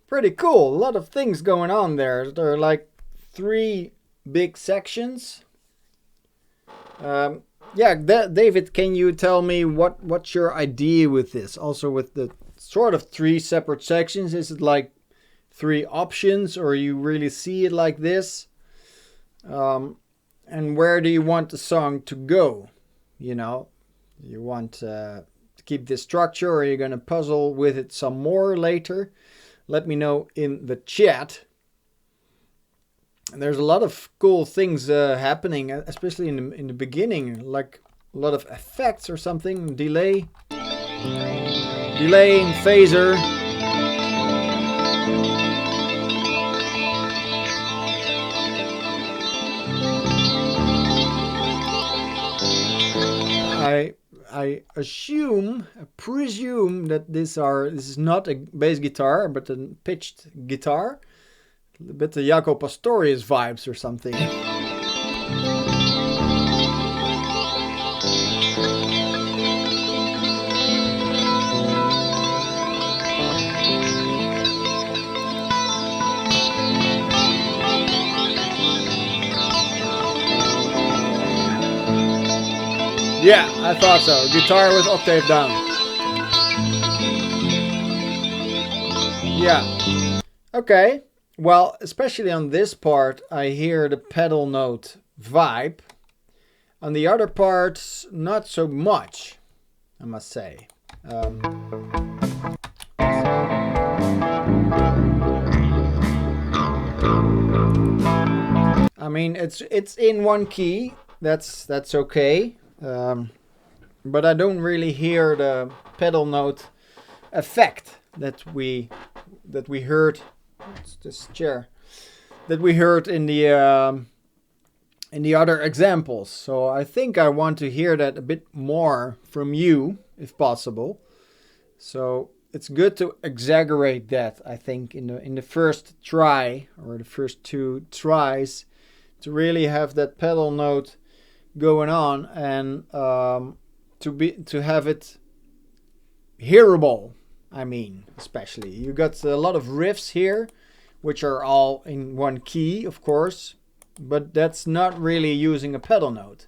Pretty cool. A lot of things going on there. There are like 3 big sections. Yeah, David, can you tell me what's your idea with this? Also with the sort of 3 separate sections. Is it like 3 options, or you really see it like this? And where do you want the song to go? You know, you want to keep this structure, or are you going to puzzle with it some more later? Let me know in the chat. And there's a lot of cool things happening, especially in the beginning, like a lot of effects or something. Delay and phaser. I presume that this is not a bass guitar, but a pitched guitar. A bit of Jaco Pastorius vibes or something. Yeah, I thought so. Guitar with octave down. Yeah. Okay. Well, especially on this part, I hear the pedal note vibe. On the other parts, not so much, I must say. I mean, it's in one key. That's okay. But I don't really hear the pedal note effect that we heard. It's this chair that we heard in the other examples. So I think I want to hear that a bit more from you, if possible. So it's good to exaggerate that, I think, in the first try, or the first 2 tries, to really have that pedal note going on, and to have it hearable. I mean, especially you got a lot of riffs here, which are all in one key, of course, but that's not really using a pedal note.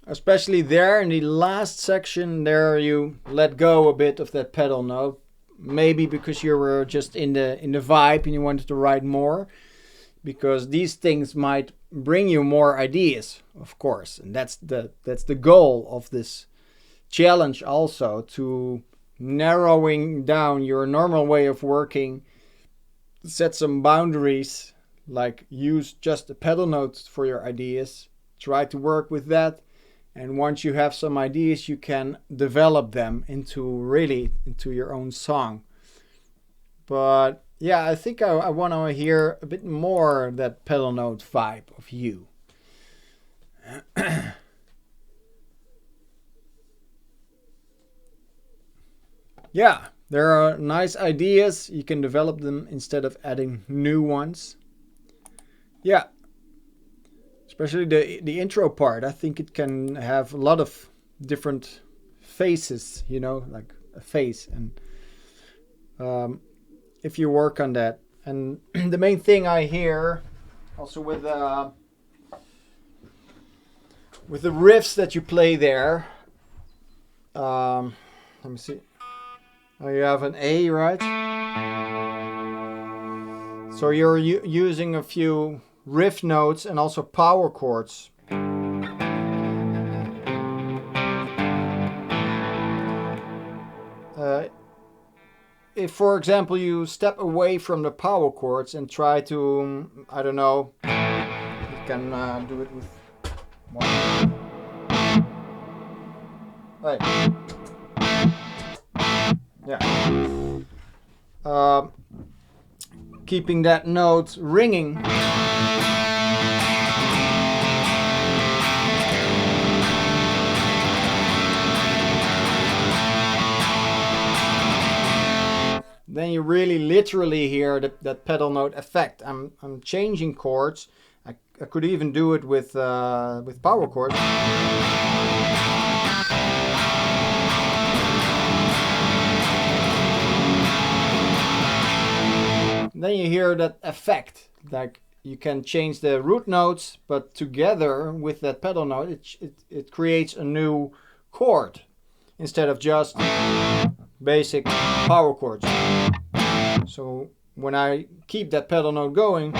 Especially there in the last section, there you let go a bit of that pedal note. Maybe because you were just in the vibe and you wanted to write more. Because these things might bring you more ideas, of course. And that's the goal of this challenge also, to narrowing down your normal way of working. Set some boundaries, like use just the pedal notes for your ideas. Try to work with that. And once you have some ideas, you can develop them into your own song. But yeah, I think I want to hear a bit more that pedal note vibe of you. Yeah, there are nice ideas. You can develop them instead of adding new ones. Yeah. Especially the intro part, I think it can have a lot of different faces, you know, like a face. And if you work on that. And the main thing I hear, also with the riffs that you play there, let me see. Oh, you have an A, right? So you're using a few riff notes and also power chords. If, for example, you step away from the power chords and try to, I don't know, can do it with one. Right. Yeah. Keeping that note ringing. Then you really literally hear that pedal note effect. I'm changing chords. I could even do it with power chords. Then you hear that effect, like you can change the root notes, but together with that pedal note, it creates a new chord instead of just basic power chords. So when I keep that pedal note going,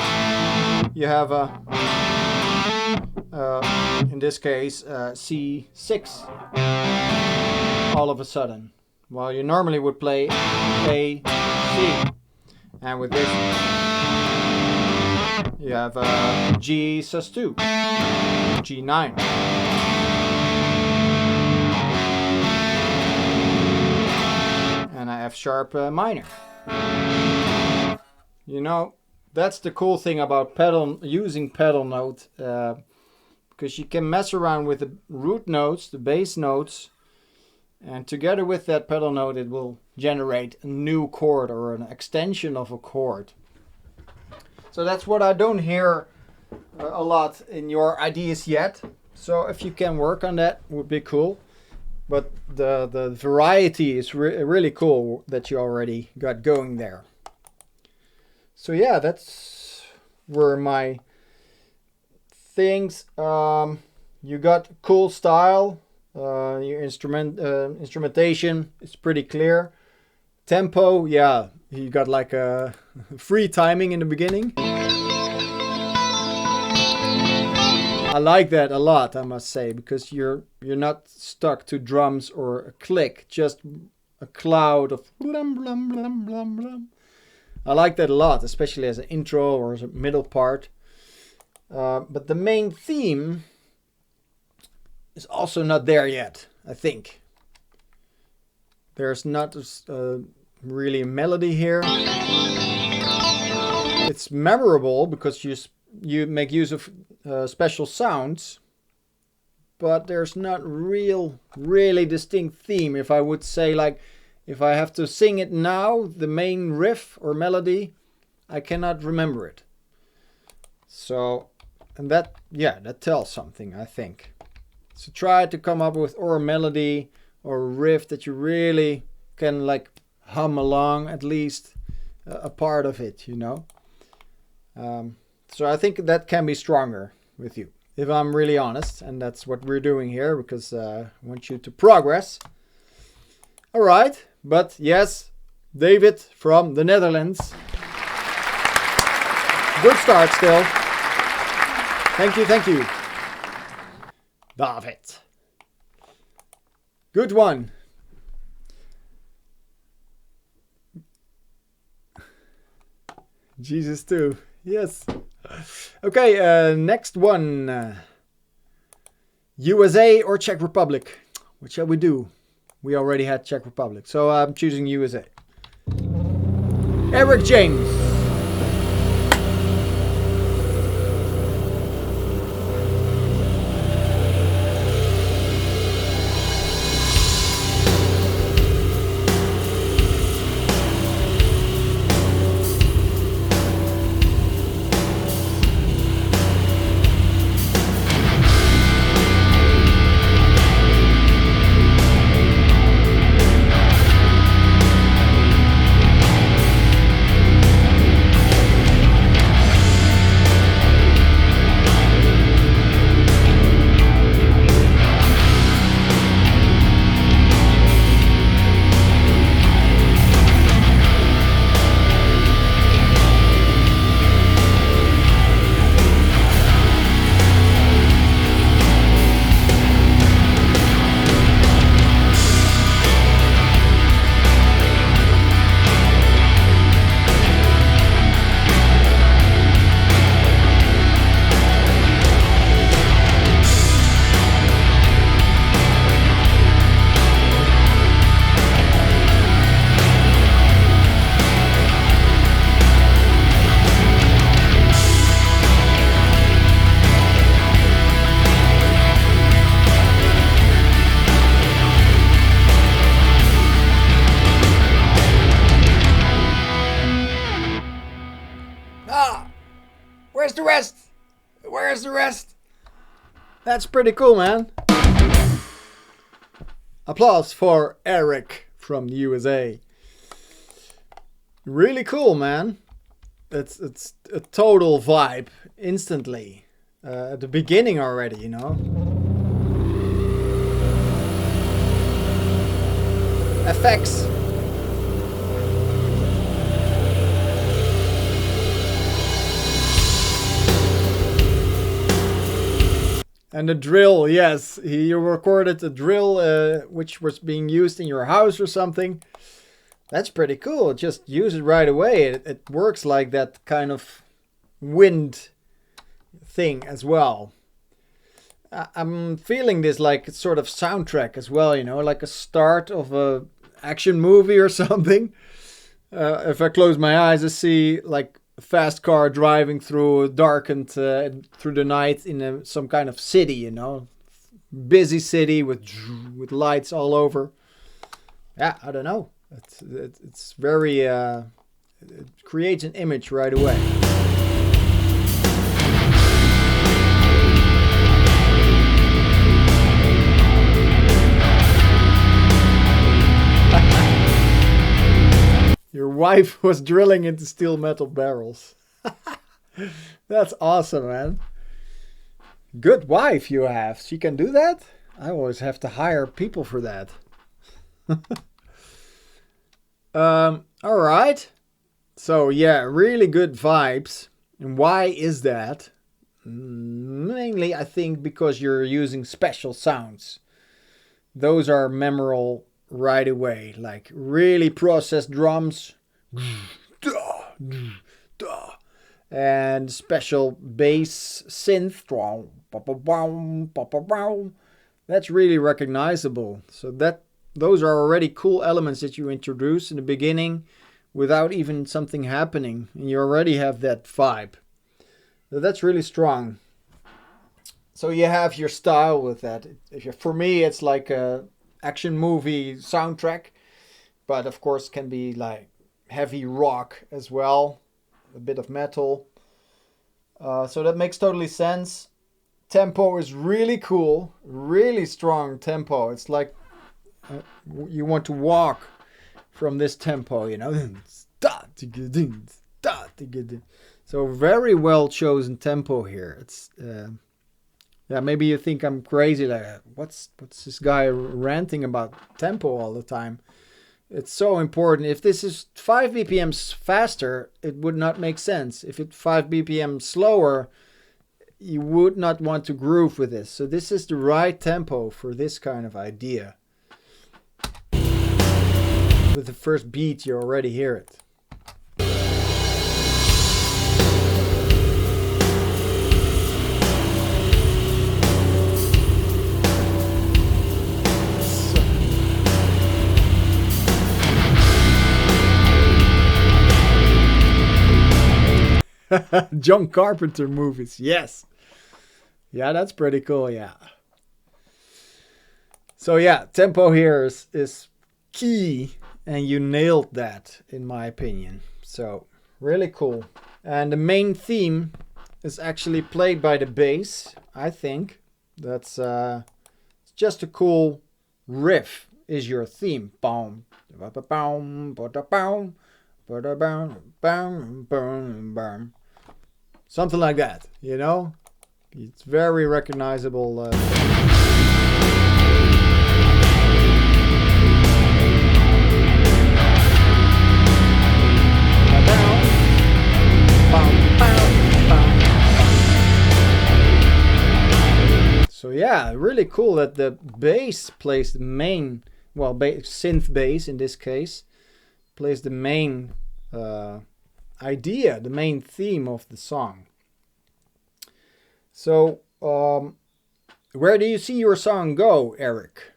you have a, in this case, C6 all of a sudden. While you normally would play A, C. And with this, you have G sus2, G9. And a F sharp minor. You know, that's the cool thing about using pedal note, because you can mess around with the root notes, the bass notes, and together with that pedal note it will generate a new chord or an extension of a chord. So that's what I don't hear a lot in your ideas yet. So if you can work on that, would be cool. But the variety is really cool that you already got going there. So yeah, that's were my things. You got cool style. Your instrumentation is pretty clear. Tempo, yeah, you got like a free timing in the beginning. I like that a lot, I must say, because you're not stuck to drums or a click, just a cloud of blum blum blum blum blum. I like that a lot, especially as an intro or as a middle part. But the main theme is also not there yet, I think. There's not really a melody here. It's memorable because you make use of special sounds, but there's not really distinct theme. If I would say, like, if I have to sing it now, the main riff or melody, I cannot remember it. So, and that tells something, I think. So try to come up with or a melody or a riff that you really can like hum along, at least a part of it, you know. So I think that can be stronger with you, if I'm really honest, and that's what we're doing here, because I want you to progress. All right, but yes, David from the Netherlands. Good start still. Thank you. David. Good one. Jesus too. Yes. Okay, next one. USA or Czech Republic? What shall we do? We already had Czech Republic, so I'm choosing USA. Eric James. Where's the rest? That's pretty cool, man. Applause for Eric from the USA. Really cool, man. It's a total vibe instantly. At the beginning already, you know. Effects. And the drill, yes, you recorded the drill which was being used in your house or something. That's pretty cool. Just use it right away. It works like that kind of wind thing as well. I'm feeling this like sort of soundtrack as well, you know, like a start of a action movie or something. If I close my eyes, I see like a fast car driving through darkened through the night in some kind of city, you know, busy city with lights all over. Yeah, I don't know. It's very it creates an image right away. Your wife was drilling into steel metal barrels. That's awesome, man. Good wife you have. She can do that? I always have to hire people for that. Alright. So yeah, really good vibes. And why is that? Mainly, I think, because you're using special sounds. Those are memorable right away, like really processed drums and special bass synth. That's really recognizable. So those are already cool elements that you introduce in the beginning without even something happening, and you already have that vibe. So that's really strong. So you have your style with that. For me, it's like a action movie soundtrack, but of course can be like heavy rock as well, a bit of metal. So that makes totally sense. Tempo is really cool, really strong tempo. It's like you want to walk from this tempo, you know. So very well chosen tempo here. It's yeah, maybe you think I'm crazy, like what's this guy ranting about tempo all the time? It's so important. If this is 5 BPMs faster, it would not make sense. If it's 5 BPM slower, you would not want to groove with this. So this is the right tempo for this kind of idea. With the first beat, you already hear it. John Carpenter movies, yes. Yeah, that's pretty cool, yeah. So yeah, tempo here is key, and you nailed that, in my opinion. So, really cool. And the main theme is actually played by the bass, I think. That's just a cool riff is your theme. Boom, boom, boom, boom, boom. Something like that, you know? It's very recognizable. So yeah, really cool that the bass plays the main, well, synth bass in this case, plays the main idea, the main theme of the song. So, where do you see your song go, Eric?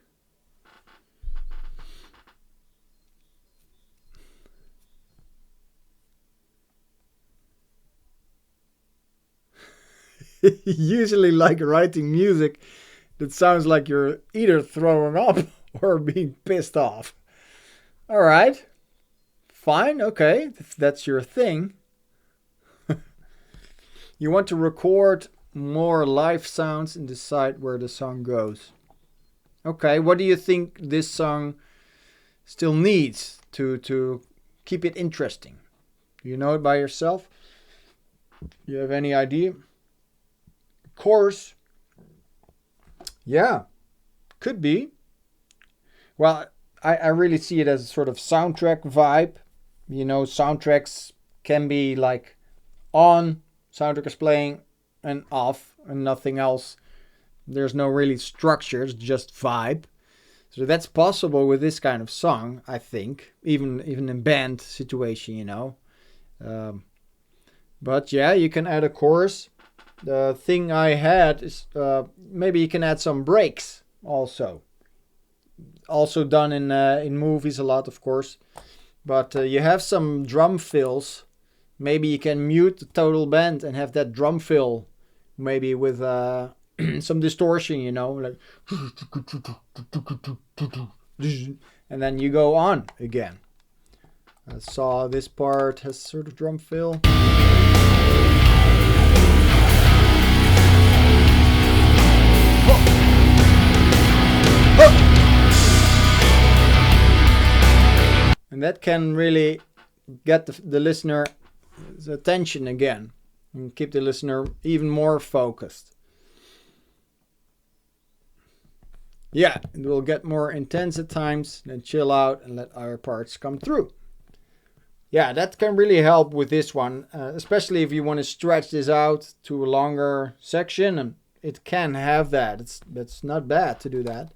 Usually like writing music that sounds like you're either throwing up or being pissed off. All right. Fine, okay, if that's your thing. You want to record more live sounds and decide where the song goes. Okay, what do you think this song still needs to keep it interesting? Do you know it by yourself? You have any idea? Chorus. Yeah, could be. Well, I really see it as a sort of soundtrack vibe. You know, soundtracks can be like on, soundtrack is playing, and off, and nothing else. There's no really structure, it's just vibe. So that's possible with this kind of song, I think. Even in band situation, you know. But yeah, you can add a chorus. The thing I had is maybe you can add some breaks also. Also done in movies a lot, of course. But you have some drum fills. Maybe you can mute the total band and have that drum fill, maybe with some distortion, you know, like, and then you go on again. I saw this part has sort of drum fill. And that can really get the listener's attention again and keep the listener even more focused. Yeah, it will get more intense at times, then chill out and let other parts come through. Yeah, that can really help with this one, especially if you want to stretch this out to a longer section, and it can have that. It's not bad to do that.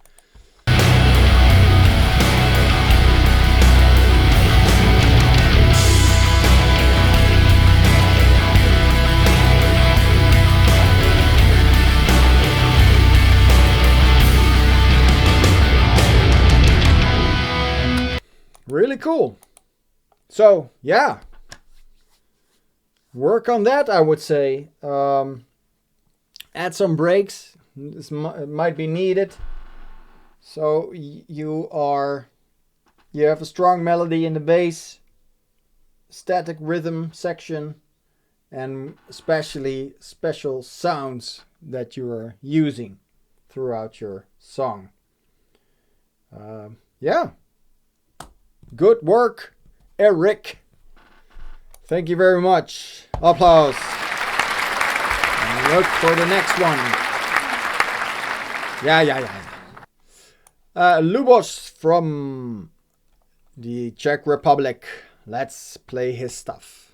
Really cool. So, yeah. Work on that, I would say. Add some breaks. This might be needed. So, you have a strong melody in the bass, static rhythm section, and especially special sounds that you are using throughout your song. Yeah. Good work, Eric. Thank you very much. Applause. And look for the next one. Yeah. Lubos from the Czech Republic. Let's play his stuff.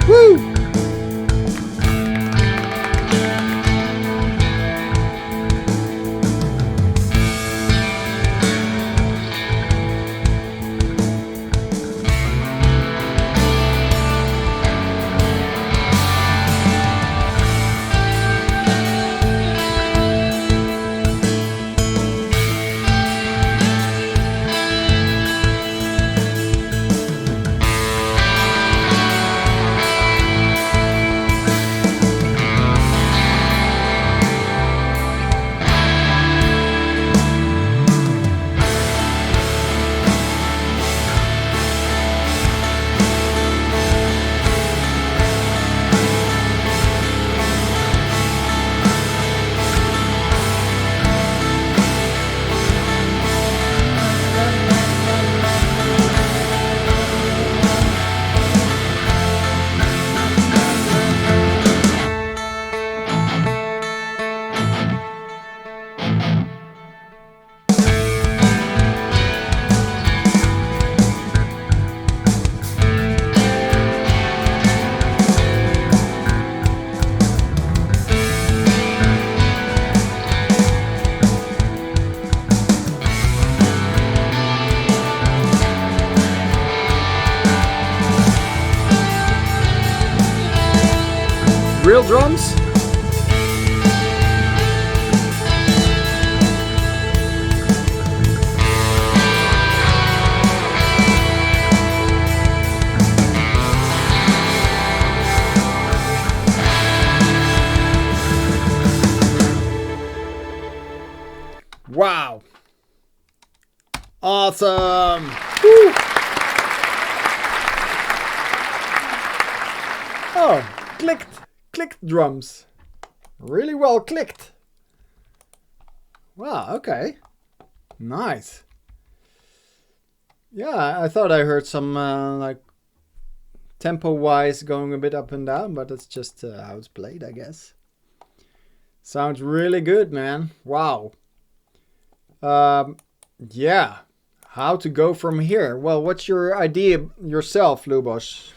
Woo! Real drums? Wow. Awesome. Woo. Oh, clicked drums. Really well clicked. Wow, okay. Nice. Yeah, I thought I heard some like tempo-wise going a bit up and down, but it's just how it's played, I guess. Sounds really good, man. Wow. Yeah. How to go from here? Well, what's your idea yourself, Lubos?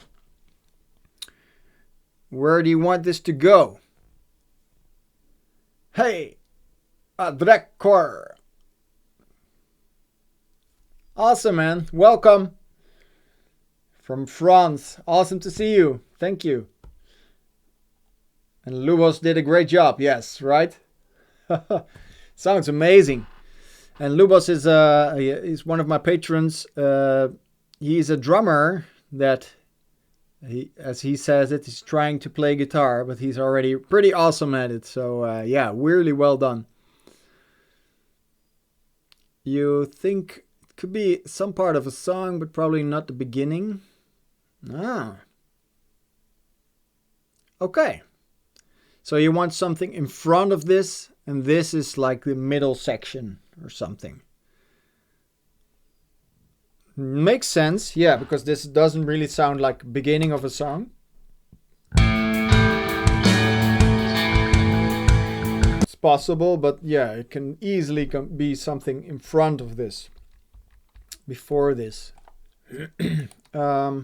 Where do you want this to go? Hey, Drekor. Awesome, man. Welcome from France. Awesome to see you. Thank you. And Lubos did a great job. Yes, right? Sounds amazing. And Lubos is one of my patrons. He's a drummer that, as he says it, he's trying to play guitar, but he's already pretty awesome at it. So yeah, really well done. You think it could be some part of a song, but probably not the beginning. Ah. Okay. So you want something in front of this, and this is like the middle section or something. Makes sense, yeah, because this doesn't really sound like beginning of a song. It's possible, but yeah, it can easily be something in front of this, before this. I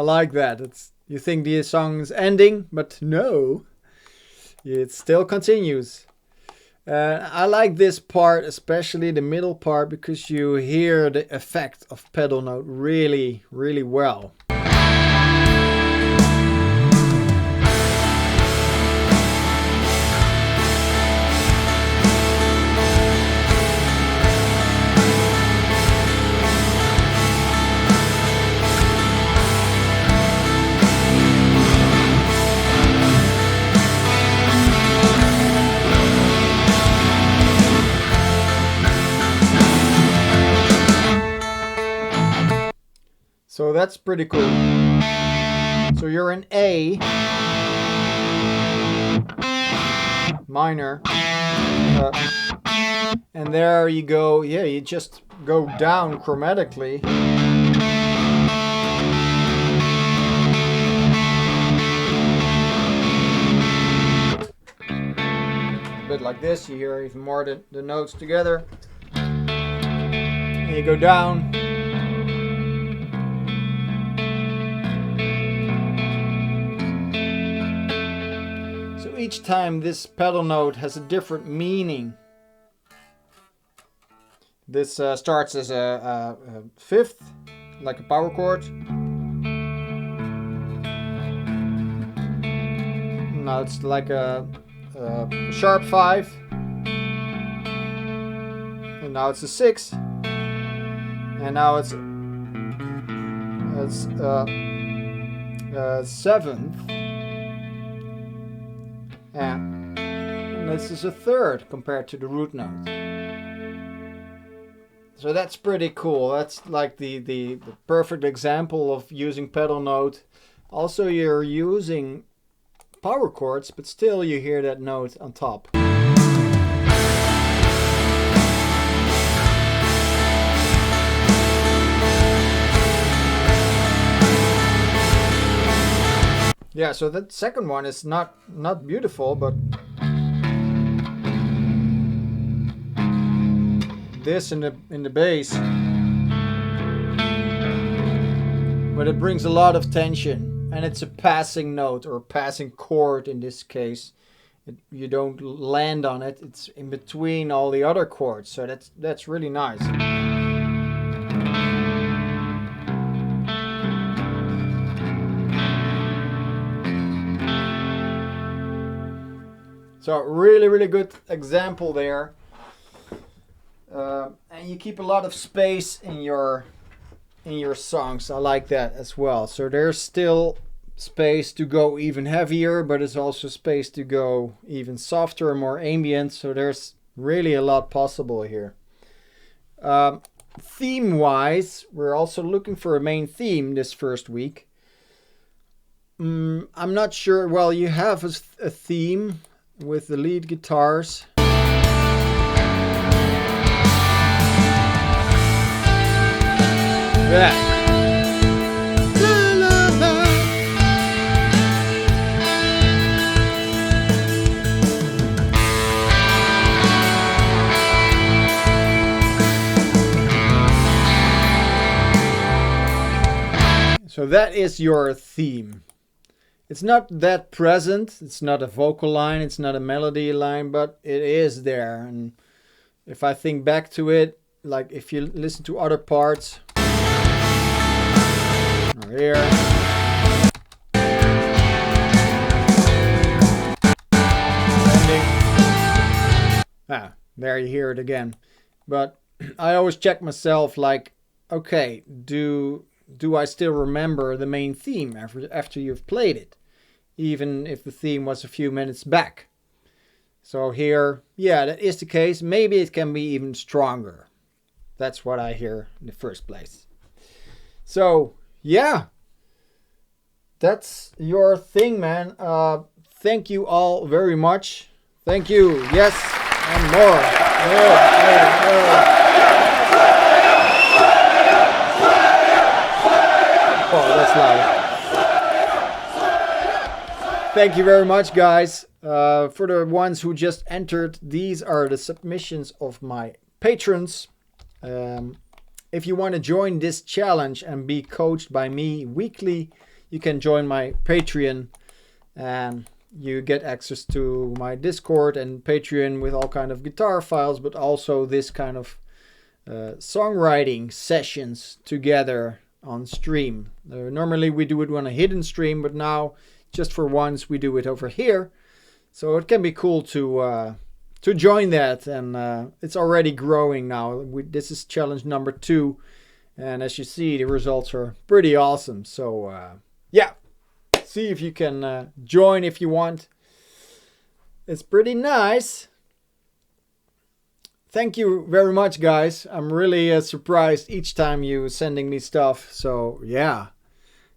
like that. You think the song's ending, but no, it still continues. I like this part, especially the middle part, because you hear the effect of pedal note really, really well. So that's pretty cool. So you're in A minor, and there you go. Yeah, you just go down chromatically. A bit like this. You hear even more the notes together. And you go down. Each time this pedal note has a different meaning. This starts as a fifth, like a power chord. Now it's like a sharp 5. And now it's a 6. And now it's 7th. And this is a third compared to the root note. So that's pretty cool. That's like the perfect example of using pedal note. Also, you're using power chords, but still you hear that note on top. Yeah, so that second one is not beautiful, but this in the bass, but it brings a lot of tension, and it's a passing note or passing chord in this case. You don't land on it; it's in between all the other chords, so that's really nice. So really, really good example there. And you keep a lot of space in your songs. I like that as well. So there's still space to go even heavier, but it's also space to go even softer, more ambient. So there's really a lot possible here. Theme-wise, we're also looking for a main theme this first week. I'm not sure. Well, you have a theme with the lead guitars. Yeah. So that is your theme. It's not that present, it's not a vocal line, it's not a melody line, but it is there. And if I think back to it, like if you listen to other parts, or here, there you hear it again. But I always check myself, like, okay, do I still remember the main theme after you've played it, even if the theme was a few minutes back? So here, yeah, that is the case. Maybe it can be even stronger. That's what I hear in the first place. So yeah, that's your thing, man. Thank you all very much. Thank you. Yes, and more. Oh, that's loud. Thank you very much, guys. For the ones who just entered, these are the submissions of my patrons. If you want to join this challenge and be coached by me weekly, you can join my Patreon, and you get access to my Discord and Patreon with all kind of guitar files, but also this kind of songwriting sessions together on stream. Normally we do it on a hidden stream, but now just for once we do it over here. So it can be cool to join that, and it's already growing now. This is challenge number 2, and as you see, the results are pretty awesome. So yeah, see if you can join if you want. It's pretty nice. Thank you very much, guys. I'm really surprised each time you sending me stuff. So yeah,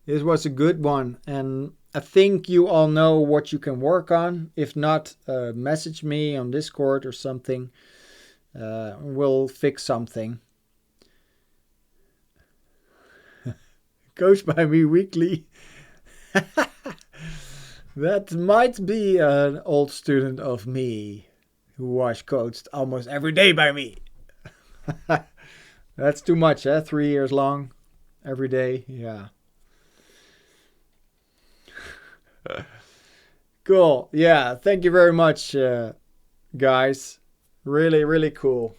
this was a good one, and I think you all know what you can work on. If not, message me on Discord or something. We'll fix something. Coached by me weekly. That might be an old student of me who was coached almost every day by me. That's too much, 3 years long, every day. Yeah. Cool. Yeah, thank you very much, guys. Really, really cool.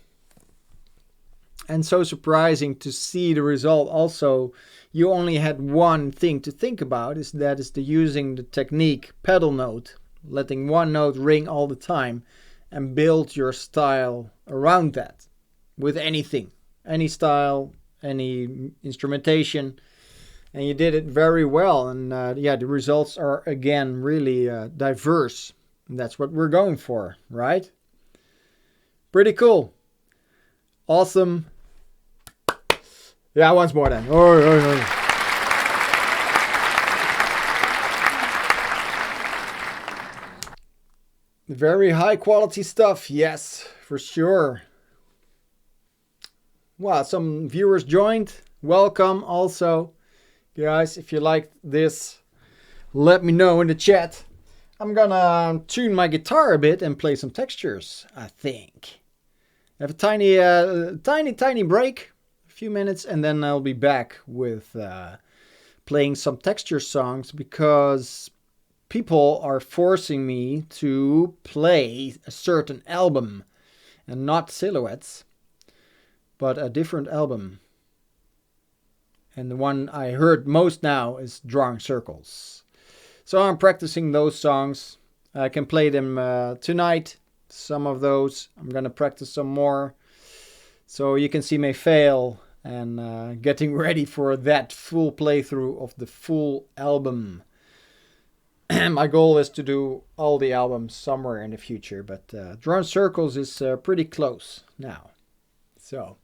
And so surprising to see the result. Also, you only had one thing to think about, is the using the technique pedal note, letting one note ring all the time, and build your style around that with anything, any style, any instrumentation. And you did it very well. And yeah, the results are again really diverse. And that's what we're going for, right? Pretty cool. Awesome. Yeah, once more then. Very high quality stuff, yes, for sure. Wow, some viewers joined. Welcome also. Guys, if you like this, let me know in the chat. I'm gonna tune my guitar a bit and play some textures, I think. I have a tiny break, a few minutes, and then I'll be back with playing some texture songs, because people are forcing me to play a certain album, and not Silhouettes, but a different album. And the one I heard most now is Drawing Circles. So I'm practicing those songs. I can play them tonight, some of those. I'm gonna practice some more, so you can see me fail, and getting ready for that full playthrough of the full album. My goal is to do all the albums somewhere in the future, but Drone Circles is pretty close now. So.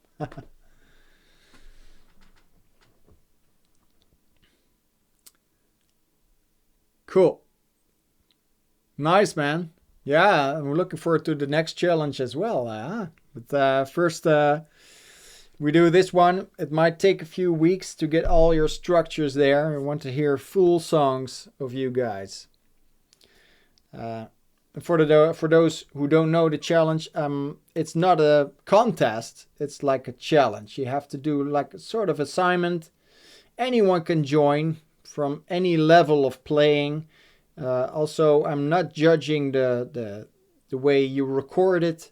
Cool. Nice, man. Yeah, I'm looking forward to the next challenge as well. But first, we do this one. It might take a few weeks to get all your structures there. I want to hear full songs of you guys. For those who don't know the challenge, it's not a contest. It's like a challenge. You have to do like a sort of assignment. Anyone can join from any level of playing. Also, I'm not judging the way you record it.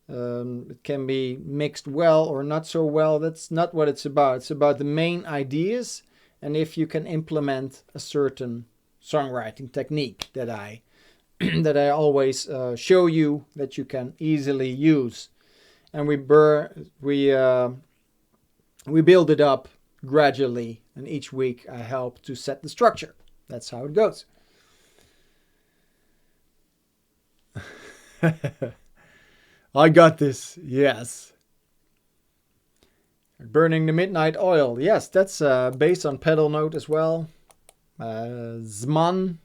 It can be mixed well or not so well. That's not what it's about. It's about the main ideas and if you can implement a certain songwriting technique that I that I always show you that you can easily use. And we build it up gradually, and each week I help to set the structure. That's how it goes. I got this. Yes. Burning the Midnight Oil. Yes, that's based on pedal note as well. Zman,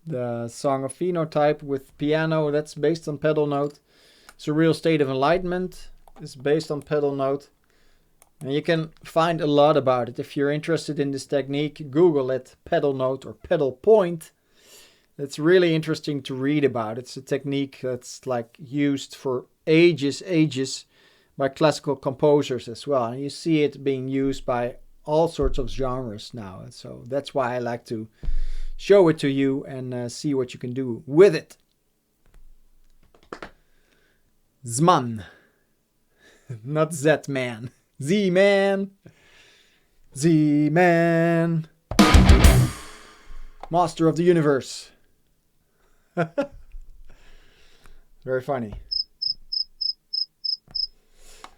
the song of Phenotype with piano, that's based on pedal note. Surreal State of Enlightenment is based on pedal note. And you can find a lot about it. If you're interested in this technique, Google it, pedal note or pedal point. It's really interesting to read about. It's a technique that's like used for ages by classical composers as well. And you see it being used by all sorts of genres now. And so that's why I like to show it to you and see what you can do with it. Zman. Not Z-Man. Z-Man. Z-Man. Master of the Universe. Very funny.